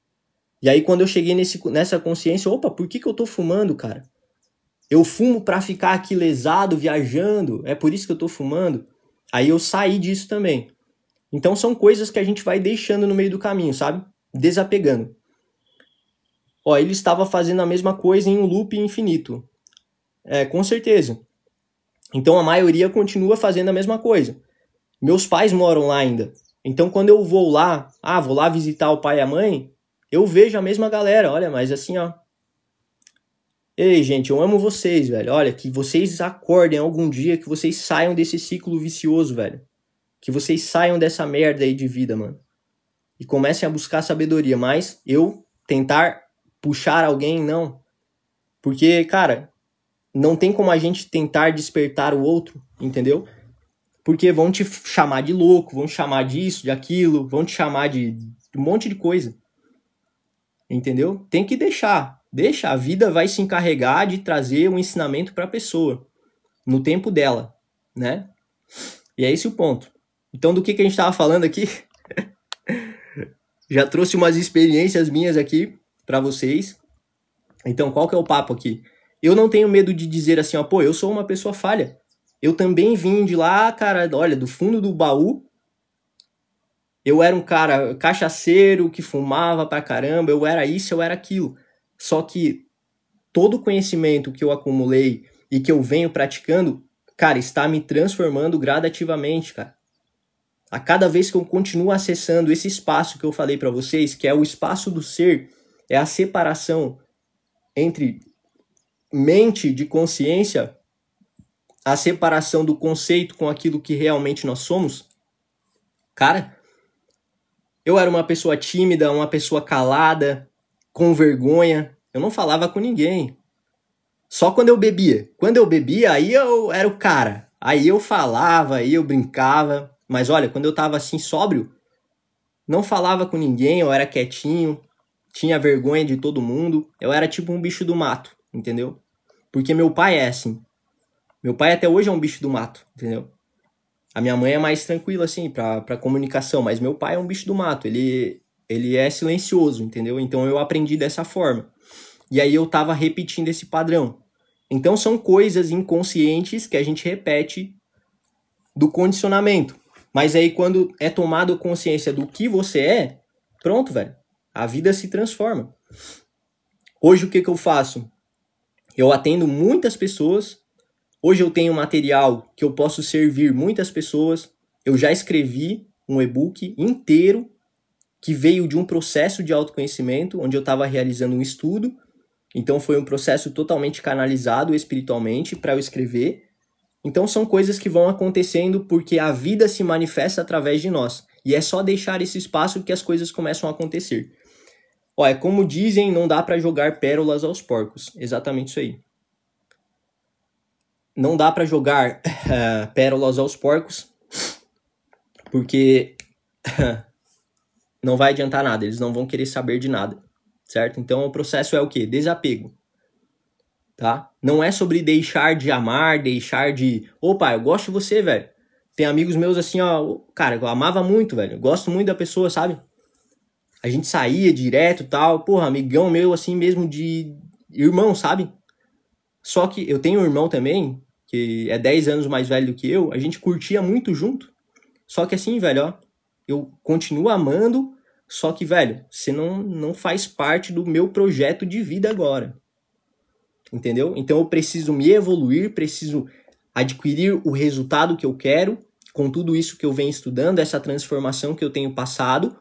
E aí quando eu cheguei nessa consciência, opa, por que eu tô fumando, cara? Eu fumo pra ficar aqui lesado, viajando, é por isso que eu tô fumando. Aí eu saí disso também. Então são coisas que a gente vai deixando no meio do caminho, sabe? Desapegando. Ó, ele estava fazendo a mesma coisa em um loop infinito. Com certeza. Então a maioria continua fazendo a mesma coisa. Meus pais moram lá ainda. Então quando eu vou lá, vou lá visitar o pai e a mãe, eu vejo a mesma galera, olha, mas assim, ó. Ei, gente, eu amo vocês, velho. Olha, que vocês acordem algum dia, que vocês saiam desse ciclo vicioso, velho. que vocês saiam dessa merda aí de vida, mano. E comecem a buscar sabedoria. Mas eu tentar puxar alguém, não. Porque, cara, não tem como a gente tentar despertar o outro, entendeu? Porque vão te chamar de louco, vão te chamar disso, de aquilo, vão te chamar de um monte de coisa. Entendeu? Tem que deixar. Deixa, a vida vai se encarregar de trazer um ensinamento para a pessoa, no tempo dela, né? E é esse o ponto. Então, do que a gente estava falando aqui? Já trouxe umas experiências minhas aqui para vocês. Então, qual que é o papo aqui? Eu não tenho medo de dizer assim, ó, pô, eu sou uma pessoa falha. Eu também vim de lá, cara, olha, do fundo do baú. Eu era um cara cachaceiro, que fumava pra caramba, eu era isso, eu era aquilo. Só que todo o conhecimento que eu acumulei e que eu venho praticando, cara, está me transformando gradativamente, cara. A cada vez que eu continuo acessando esse espaço que eu falei pra vocês, que é o espaço do ser, é a separação entre mente de consciência, a separação do conceito com aquilo que realmente nós somos, cara, eu era uma pessoa tímida, uma pessoa calada, com vergonha, eu não falava com ninguém. Só quando eu bebia. Quando eu bebia, aí eu era o cara. Aí eu falava, aí eu brincava. Mas olha, quando eu tava assim sóbrio, não falava com ninguém, eu era quietinho, tinha vergonha de todo mundo. Eu era tipo um bicho do mato, entendeu? Porque meu pai é assim. Meu pai até hoje é um bicho do mato, entendeu? A minha mãe é mais tranquila, assim, pra comunicação, mas meu pai é um bicho do mato, ele é silencioso, entendeu? Então eu aprendi dessa forma. E aí eu tava repetindo esse padrão. Então são coisas inconscientes que a gente repete do condicionamento. Mas aí quando é tomado consciência do que você é, pronto, velho. A vida se transforma. Hoje o que eu faço? Eu atendo muitas pessoas. Hoje eu tenho material que eu posso servir muitas pessoas. Eu já escrevi um e-book inteiro que veio de um processo de autoconhecimento, onde eu estava realizando um estudo. Então foi um processo totalmente canalizado espiritualmente para eu escrever. Então são coisas que vão acontecendo porque a vida se manifesta através de nós. E é só deixar esse espaço que as coisas começam a acontecer. Olha, como dizem, não dá para jogar pérolas aos porcos. Exatamente isso aí. Não dá para jogar pérolas aos porcos, porque não vai adiantar nada, eles não vão querer saber de nada, certo? Então o processo é o quê? Desapego, tá? Não é sobre deixar de amar, deixar de... Opa, eu gosto de você, velho. Tem amigos meus assim, ó, cara, eu amava muito, velho, eu gosto muito da pessoa, sabe? A gente saía direto e tal, porra, amigão meu assim mesmo de irmão, sabe? Só que eu tenho um irmão também, que é 10 anos mais velho do que eu, a gente curtia muito junto. Só que assim, velho, ó, eu continuo amando, só que, velho, você não faz parte do meu projeto de vida agora. Entendeu? Então eu preciso me evoluir, preciso adquirir o resultado que eu quero, com tudo isso que eu venho estudando, essa transformação que eu tenho passado.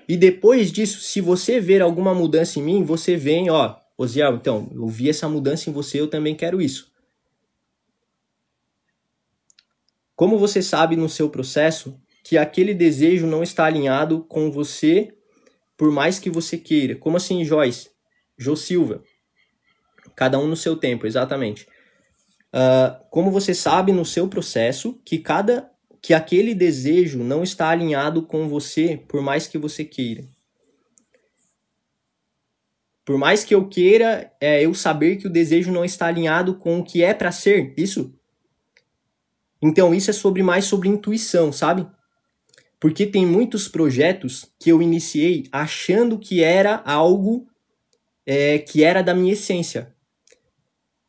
E depois disso, se você ver alguma mudança em mim, você vem, ó, Osiel, então, eu vi essa mudança em você, eu também quero isso. Como você sabe no seu processo que aquele desejo não está alinhado com você, por mais que você queira? Como assim, Joyce? Jô Silva. Cada um no seu tempo, exatamente. Como você sabe no seu processo que aquele desejo não está alinhado com você, por mais que você queira? Por mais que eu queira, eu saber que o desejo não está alinhado com o que é para ser, isso? Então, isso é mais sobre intuição, sabe? Porque tem muitos projetos que eu iniciei achando que era algo que era da minha essência.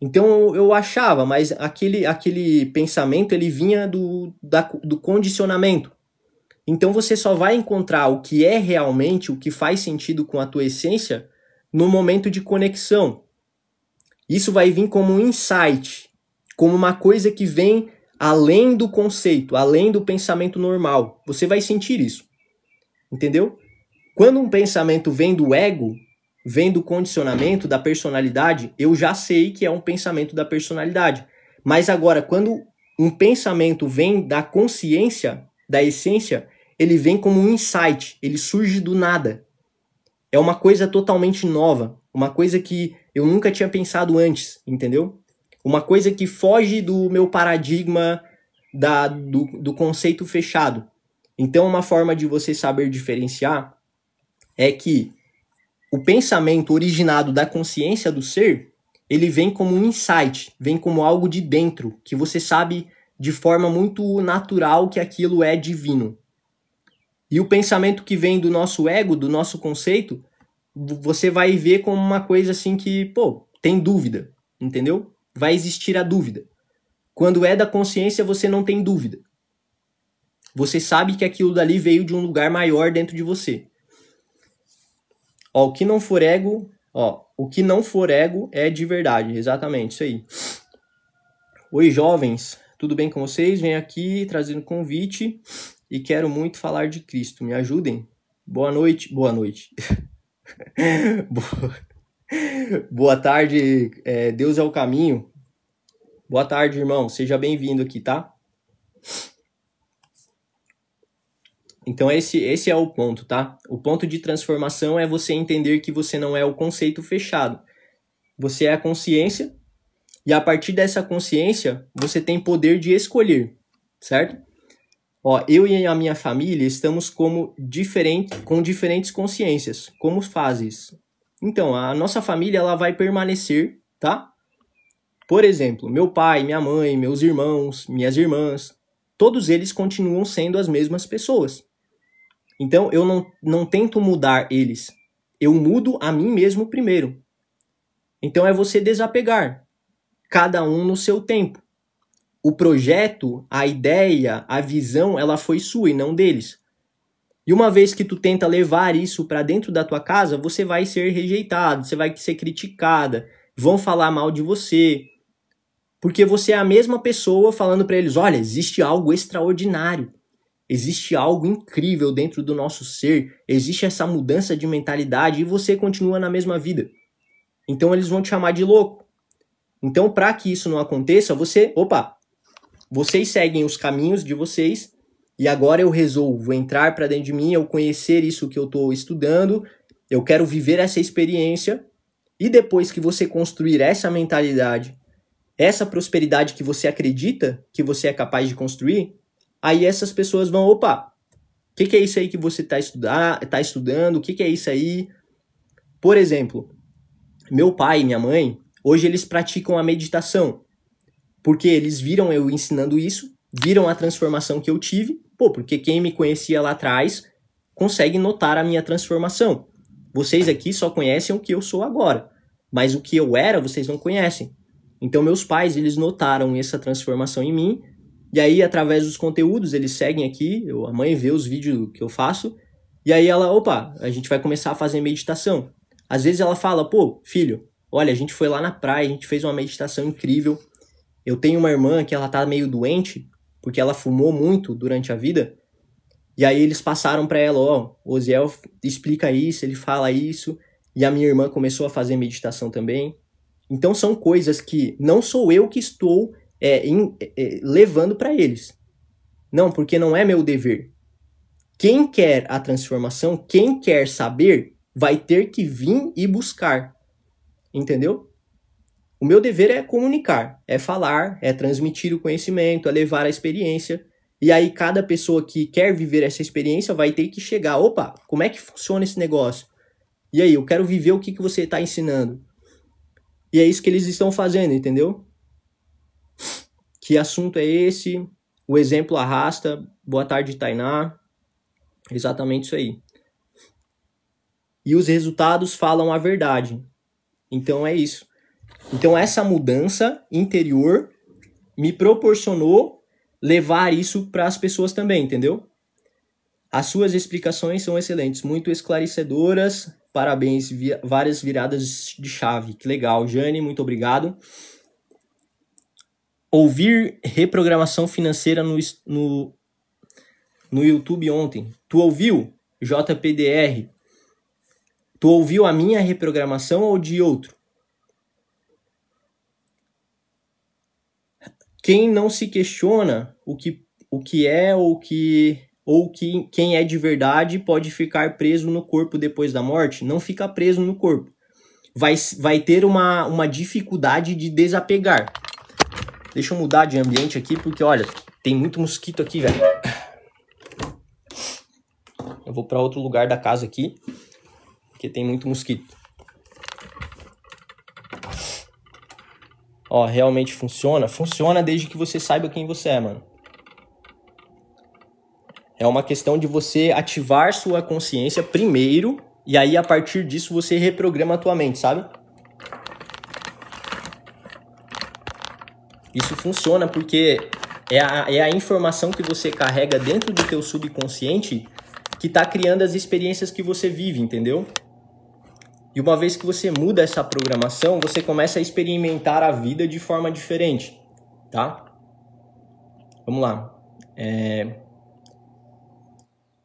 Então, eu achava, mas aquele pensamento, ele vinha do condicionamento. Então, você só vai encontrar o que é realmente, o que faz sentido com a tua essência, no momento de conexão. Isso vai vir como um insight, como uma coisa que vem além do conceito, além do pensamento normal. Você vai sentir isso, entendeu? Quando um pensamento vem do ego, vem do condicionamento, da personalidade, eu já sei que é um pensamento da personalidade. Mas agora, quando um pensamento vem da consciência, da essência, ele vem como um insight, ele surge do nada. É uma coisa totalmente nova, uma coisa que eu nunca tinha pensado antes, entendeu? Uma coisa que foge do meu paradigma do conceito fechado. Então, uma forma de você saber diferenciar é que o pensamento originado da consciência do ser, ele vem como um insight, vem como algo de dentro, que você sabe de forma muito natural que aquilo é divino. E o pensamento que vem do nosso ego, do nosso conceito, você vai ver como uma coisa assim que, pô, tem dúvida, entendeu? Vai existir a dúvida. Quando é da consciência, você não tem dúvida. Você sabe que aquilo dali veio de um lugar maior dentro de você. Ó, o que não for ego, o que não for ego é de verdade, exatamente, isso aí. Oi, jovens, tudo bem com vocês? Venho aqui trazendo convite e quero muito falar de Cristo. Me ajudem? Boa noite. Boa noite. Boa tarde, Deus é o caminho. Boa tarde, irmão. Seja bem-vindo aqui, tá? Então esse é o ponto, tá? O ponto de transformação é você entender que você não é o conceito fechado. Você é a consciência e a partir dessa consciência você tem poder de escolher, certo? Ó, eu e a minha família estamos com diferentes consciências, como fases. Então, a nossa família ela vai permanecer, tá? Por exemplo, meu pai, minha mãe, meus irmãos, minhas irmãs, todos eles continuam sendo as mesmas pessoas. Então, eu não tento mudar eles. Eu mudo a mim mesmo primeiro. Então, é você desapegar. Cada um no seu tempo. O projeto, a ideia, a visão, ela foi sua e não deles. E uma vez que tu tenta levar isso para dentro da tua casa, você vai ser rejeitado, você vai ser criticada, vão falar mal de você. Porque você é a mesma pessoa falando para eles, olha, existe algo extraordinário. Existe algo incrível dentro do nosso ser, existe essa mudança de mentalidade e você continua na mesma vida. Então eles vão te chamar de louco. Então para que isso não aconteça, vocês seguem os caminhos de vocês e agora eu resolvo entrar para dentro de mim, eu conhecer isso que eu estou estudando, eu quero viver essa experiência e depois que você construir essa mentalidade, essa prosperidade que você acredita que você é capaz de construir, aí essas pessoas vão, o que é isso aí que você tá estudando? O que é isso aí? Por exemplo, meu pai e minha mãe, hoje eles praticam a meditação. Porque eles viram eu ensinando isso, viram a transformação que eu tive. Porque quem me conhecia lá atrás consegue notar a minha transformação. Vocês aqui só conhecem o que eu sou agora. Mas o que eu era, vocês não conhecem. Então meus pais, eles notaram essa transformação em mim. E aí, através dos conteúdos, eles seguem aqui, a mãe vê os vídeos que eu faço, e aí ela, a gente vai começar a fazer meditação. Às vezes ela fala, filho, olha, a gente foi lá na praia, a gente fez uma meditação incrível. Eu tenho uma irmã que ela tá meio doente, porque ela fumou muito durante a vida, e aí eles passaram para ela, o Osiel explica isso, ele fala isso, e a minha irmã começou a fazer meditação também. Então são coisas que não sou eu que estou levando para eles. Não, porque não é meu dever. Quem quer a transformação, quem quer saber, vai ter que vir e buscar. Entendeu? O meu dever é comunicar, é falar, é transmitir o conhecimento, é levar a experiência. E aí cada pessoa que quer viver essa experiência vai ter que chegar, como é que funciona esse negócio? E aí, eu quero viver o que você está ensinando. E é isso que eles estão fazendo, entendeu? Que assunto é esse? O exemplo arrasta. Boa tarde, Tainá. Exatamente isso aí. E os resultados falam a verdade. Então é isso. Então essa mudança interior me proporcionou levar isso para as pessoas também, entendeu? As suas explicações são excelentes, muito esclarecedoras. Parabéns, várias viradas de chave. Que legal, Jane, muito obrigado. Ouvir reprogramação financeira no YouTube ontem. Tu ouviu? JPDR. Tu ouviu a minha reprogramação ou de outro? Quem não se questiona o que o que é ou quem é de verdade pode ficar preso no corpo depois da morte? Não fica preso no corpo. Vai ter uma dificuldade de desapegar. Deixa eu mudar de ambiente aqui, porque, olha, tem muito mosquito aqui, velho. Eu vou para outro lugar da casa aqui, porque tem muito mosquito. Ó, realmente funciona? Funciona desde que você saiba quem você é, mano. É uma questão de você ativar sua consciência primeiro, e aí a partir disso você reprograma a tua mente, sabe? Isso funciona porque é a informação que você carrega dentro do teu subconsciente que tá criando as experiências que você vive, entendeu? E uma vez que você muda essa programação, você começa a experimentar a vida de forma diferente, tá? Vamos lá.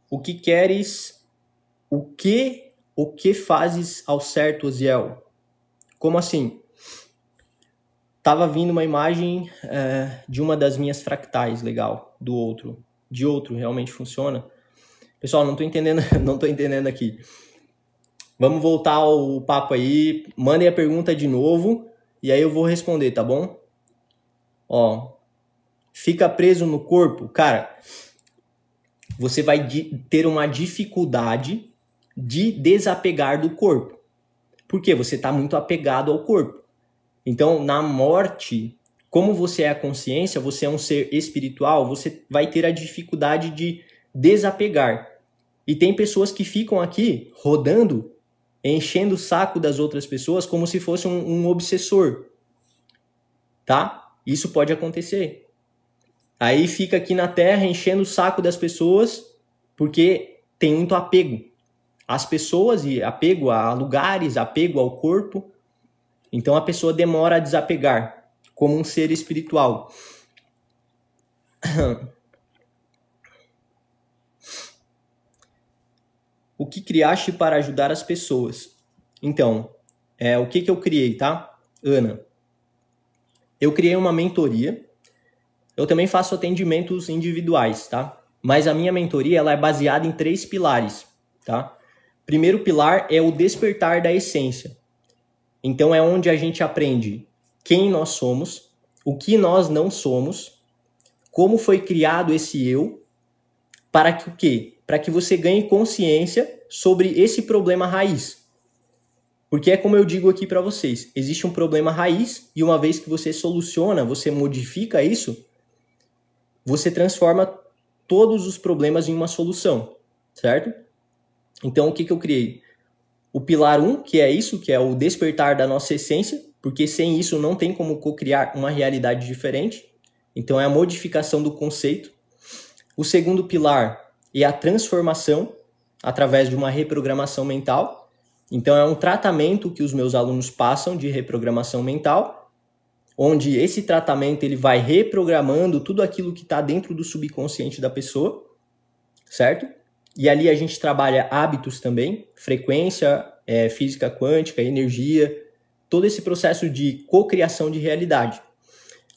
O que queres? O que fazes ao certo, Oziel? Como assim? Tava vindo uma imagem de uma das minhas fractais, legal, do outro. De outro, realmente funciona. Pessoal, não tô entendendo aqui. Vamos voltar ao papo aí. Mandem a pergunta de novo e aí eu vou responder, tá bom? Ó, fica preso no corpo? Cara, você vai ter uma dificuldade de desapegar do corpo. Por quê? Você está muito apegado ao corpo. Então, na morte, como você é a consciência, você é um ser espiritual, você vai ter a dificuldade de desapegar. E tem pessoas que ficam aqui rodando, enchendo o saco das outras pessoas como se fosse um obsessor. Tá? Isso pode acontecer. Aí fica aqui na Terra enchendo o saco das pessoas porque tem muito apego às pessoas e apego a lugares, apego ao corpo. Então a pessoa demora a desapegar como um ser espiritual. O que criaste para ajudar as pessoas? Então, o que eu criei, tá? Ana, eu criei uma mentoria. Eu também faço atendimentos individuais, tá? Mas a minha mentoria ela é baseada em 3 pilares, tá? Primeiro pilar é o despertar da essência. Então é onde a gente aprende quem nós somos, o que nós não somos, como foi criado esse eu, para que o quê? Para que você ganhe consciência sobre esse problema raiz. Porque é como eu digo aqui para vocês, existe um problema raiz e uma vez que você soluciona, você modifica isso, você transforma todos os problemas em uma solução, certo? Então, o que eu criei? O pilar 1, que é isso, que é o despertar da nossa essência, porque sem isso não tem como co-criar uma realidade diferente. Então, é a modificação do conceito. O segundo pilar é a transformação através de uma reprogramação mental. Então, é um tratamento que os meus alunos passam de reprogramação mental, onde esse tratamento ele vai reprogramando tudo aquilo que está dentro do subconsciente da pessoa, certo? E ali a gente trabalha hábitos também, frequência, física quântica, energia, todo esse processo de cocriação de realidade.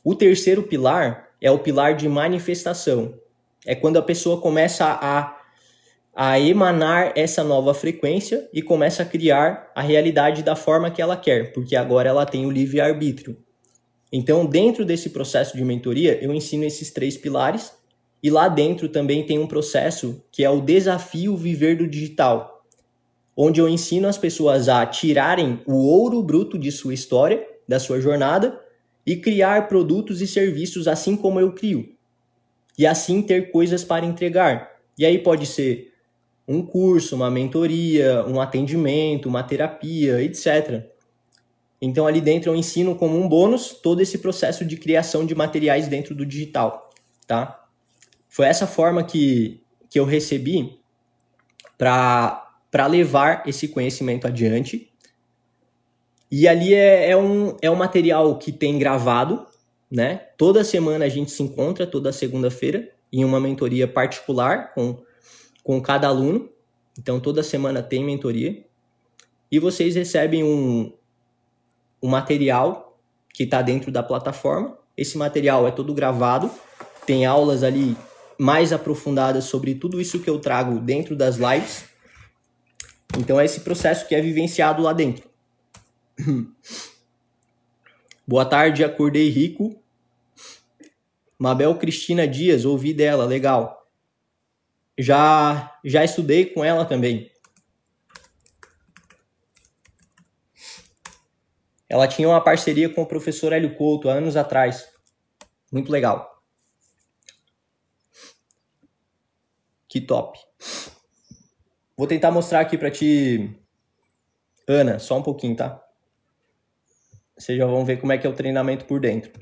O terceiro pilar é o pilar de manifestação. É quando a pessoa começa a emanar essa nova frequência e começa a criar a realidade da forma que ela quer, porque agora ela tem o livre-arbítrio. Então, dentro desse processo de mentoria, eu ensino esses 3 pilares e lá dentro também tem um processo que é o desafio viver do digital, onde eu ensino as pessoas a tirarem o ouro bruto de sua história, da sua jornada e criar produtos e serviços assim como eu crio. E assim ter coisas para entregar. E aí pode ser um curso, uma mentoria, um atendimento, uma terapia, etc. Então ali dentro eu ensino como um bônus todo esse processo de criação de materiais dentro do digital, tá? Foi essa forma que eu recebi para levar esse conhecimento adiante. E ali é um material que tem gravado, né? Toda semana a gente se encontra, toda segunda-feira, em uma mentoria particular com cada aluno. Então toda semana tem mentoria. E vocês recebem um material que está dentro da plataforma. Esse material é todo gravado, tem aulas ali mais aprofundadas sobre tudo isso que eu trago dentro das lives. Então é esse processo que é vivenciado lá dentro. Boa tarde, acordei rico. Mabel Cristina Dias, ouvi dela, legal. Já estudei com ela também. Ela tinha uma parceria com o professor Hélio Couto há anos atrás. Muito legal. Que top. Vou tentar mostrar aqui pra ti, Ana, só um pouquinho, tá? Vocês já vão ver como é que é o treinamento por dentro.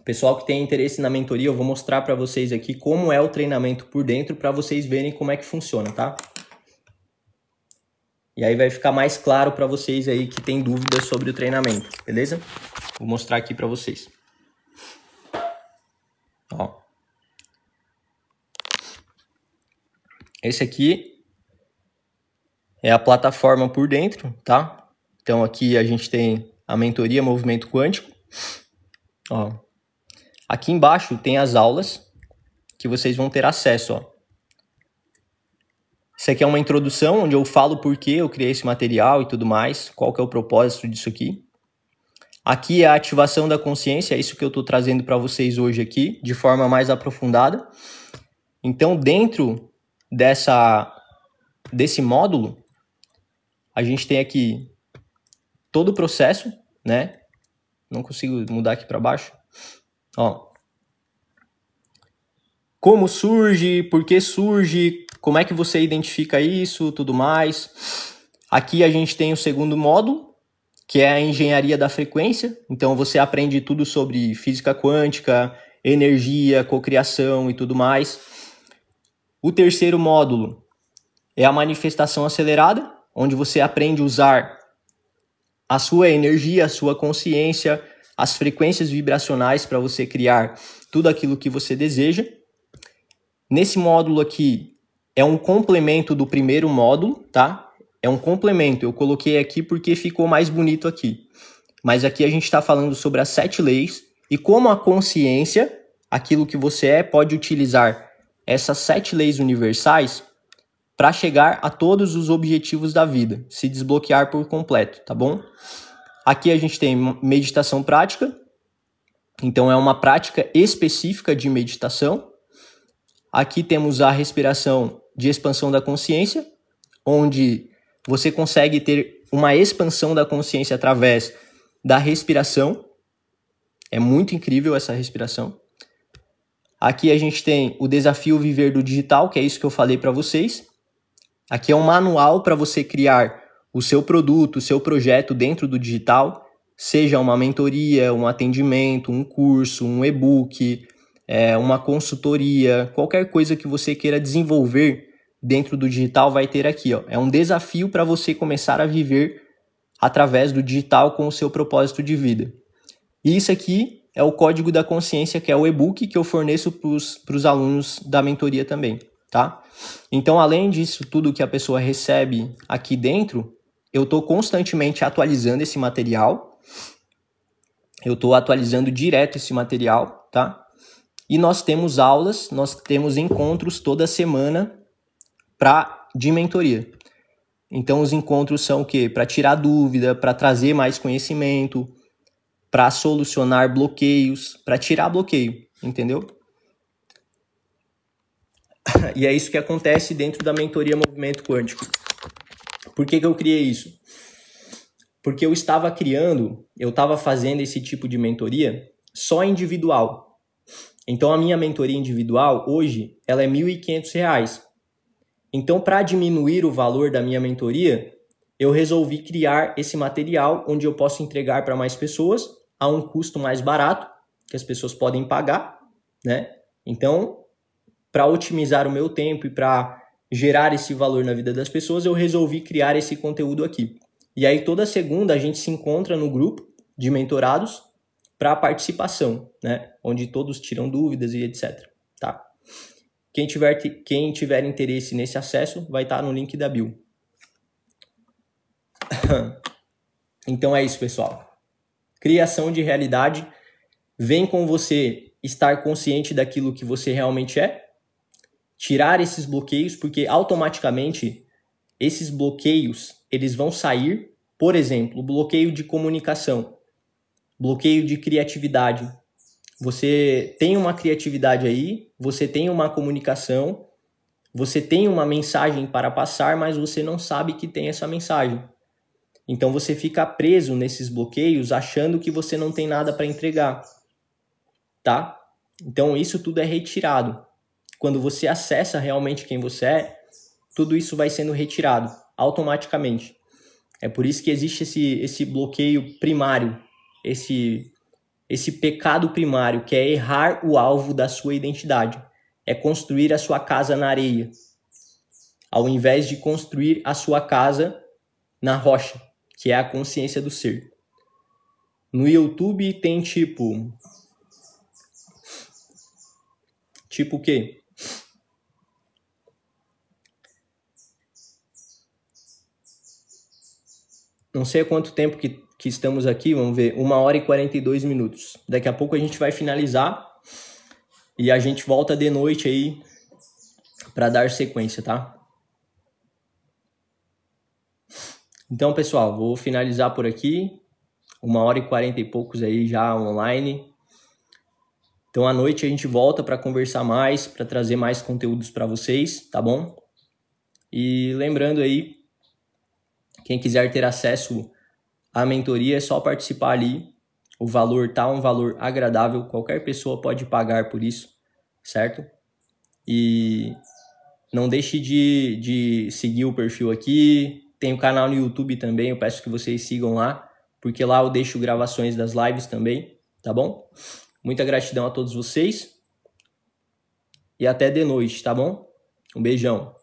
Pessoal que tem interesse na mentoria, eu vou mostrar para vocês aqui como é o treinamento por dentro para vocês verem como é que funciona, tá? E aí vai ficar mais claro para vocês aí que tem dúvidas sobre o treinamento, beleza? Vou mostrar aqui para vocês. Ó. Esse aqui é a plataforma por dentro, tá? Então aqui a gente tem a mentoria Movimento Quântico. Ó. Aqui embaixo tem as aulas que vocês vão ter acesso, ó. Isso aqui é uma introdução onde eu falo por que eu criei esse material e tudo mais, qual que é o propósito disso aqui. Aqui é a ativação da consciência, é isso que eu estou trazendo para vocês hoje aqui, de forma mais aprofundada. Então, dentro desse módulo, a gente tem aqui todo o processo, né? Não consigo mudar aqui para baixo. Ó. Como surge, por que surge, como é que você identifica isso, tudo mais. Aqui a gente tem o segundo módulo, que é a engenharia da frequência. Então você aprende tudo sobre física quântica, energia, cocriação e tudo mais. O terceiro módulo é a manifestação acelerada, onde você aprende a usar a sua energia, a sua consciência, as frequências vibracionais para você criar tudo aquilo que você deseja. Nesse módulo aqui é um complemento do primeiro módulo, tá? É um complemento, eu coloquei aqui porque ficou mais bonito aqui. Mas aqui a gente está falando sobre as 7 leis e como a consciência, aquilo que você é, pode utilizar essas 7 leis universais para chegar a todos os objetivos da vida, se desbloquear por completo, tá bom? Aqui a gente tem meditação prática, então é uma prática específica de meditação. Aqui temos a respiração de expansão da consciência, onde você consegue ter uma expansão da consciência através da respiração. É muito incrível essa respiração. Aqui a gente tem o desafio Viver do Digital, que é isso que eu falei para vocês. Aqui é um manual para você criar o seu produto, o seu projeto dentro do digital, seja uma mentoria, um atendimento, um curso, um e-book, uma consultoria, qualquer coisa que você queira desenvolver dentro do digital vai ter aqui, ó. É um desafio para você começar a viver através do digital com o seu propósito de vida. E isso aqui é o Código da Consciência, que é o e-book que eu forneço para os alunos da mentoria também, tá? Então, além disso, tudo que a pessoa recebe aqui dentro, eu estou constantemente atualizando esse material. Eu estou atualizando direto esse material, tá? E nós temos aulas, nós temos encontros toda semana de mentoria. Então, os encontros são o quê? Para tirar dúvida, para trazer mais conhecimento, para solucionar bloqueios, para tirar bloqueio, entendeu? E é isso que acontece dentro da mentoria Movimento Quântico. Por que eu criei isso? Porque eu estava fazendo esse tipo de mentoria só individual. Então, a minha mentoria individual, hoje, ela é R$ 1.500. Então, para diminuir o valor da minha mentoria, eu resolvi criar esse material onde eu posso entregar para mais pessoas a um custo mais barato, que as pessoas podem pagar, né? Então, para otimizar o meu tempo e para gerar esse valor na vida das pessoas, eu resolvi criar esse conteúdo aqui. E aí toda segunda a gente se encontra no grupo de mentorados para participação, né? Onde todos tiram dúvidas e etc. Tá? Quem tiver interesse nesse acesso vai estar no link da bio. Então é isso, pessoal. Criação de realidade vem com você estar consciente daquilo que você realmente é, tirar esses bloqueios, porque automaticamente esses bloqueios eles vão sair. Por exemplo, bloqueio de comunicação, bloqueio de criatividade. Você tem uma criatividade aí, você tem uma comunicação, você tem uma mensagem para passar, mas você não sabe que tem essa mensagem. Então você fica preso nesses bloqueios achando que você não tem nada para entregar, tá? Então isso tudo é retirado. Quando você acessa realmente quem você é, tudo isso vai sendo retirado automaticamente. É por isso que existe esse bloqueio primário, esse pecado primário, que é errar o alvo da sua identidade. É construir a sua casa na areia, ao invés de construir a sua casa na rocha, que é a consciência do ser. No YouTube tem tipo o quê? Não sei há quanto tempo que estamos aqui, vamos ver, 1h42. Daqui a pouco a gente vai finalizar e a gente volta de noite aí para dar sequência, tá? Então, pessoal, vou finalizar por aqui, 1h40 e poucos aí já online. Então, à noite a gente volta para conversar mais, para trazer mais conteúdos para vocês, tá bom? E lembrando aí, quem quiser ter acesso à mentoria é só participar ali. O valor tá um valor agradável, qualquer pessoa pode pagar por isso, certo? E não deixe de seguir o perfil aqui. Tem o canal no YouTube também, eu peço que vocês sigam lá, porque lá eu deixo gravações das lives também, tá bom? Muita gratidão a todos vocês e até de noite, tá bom? Um beijão.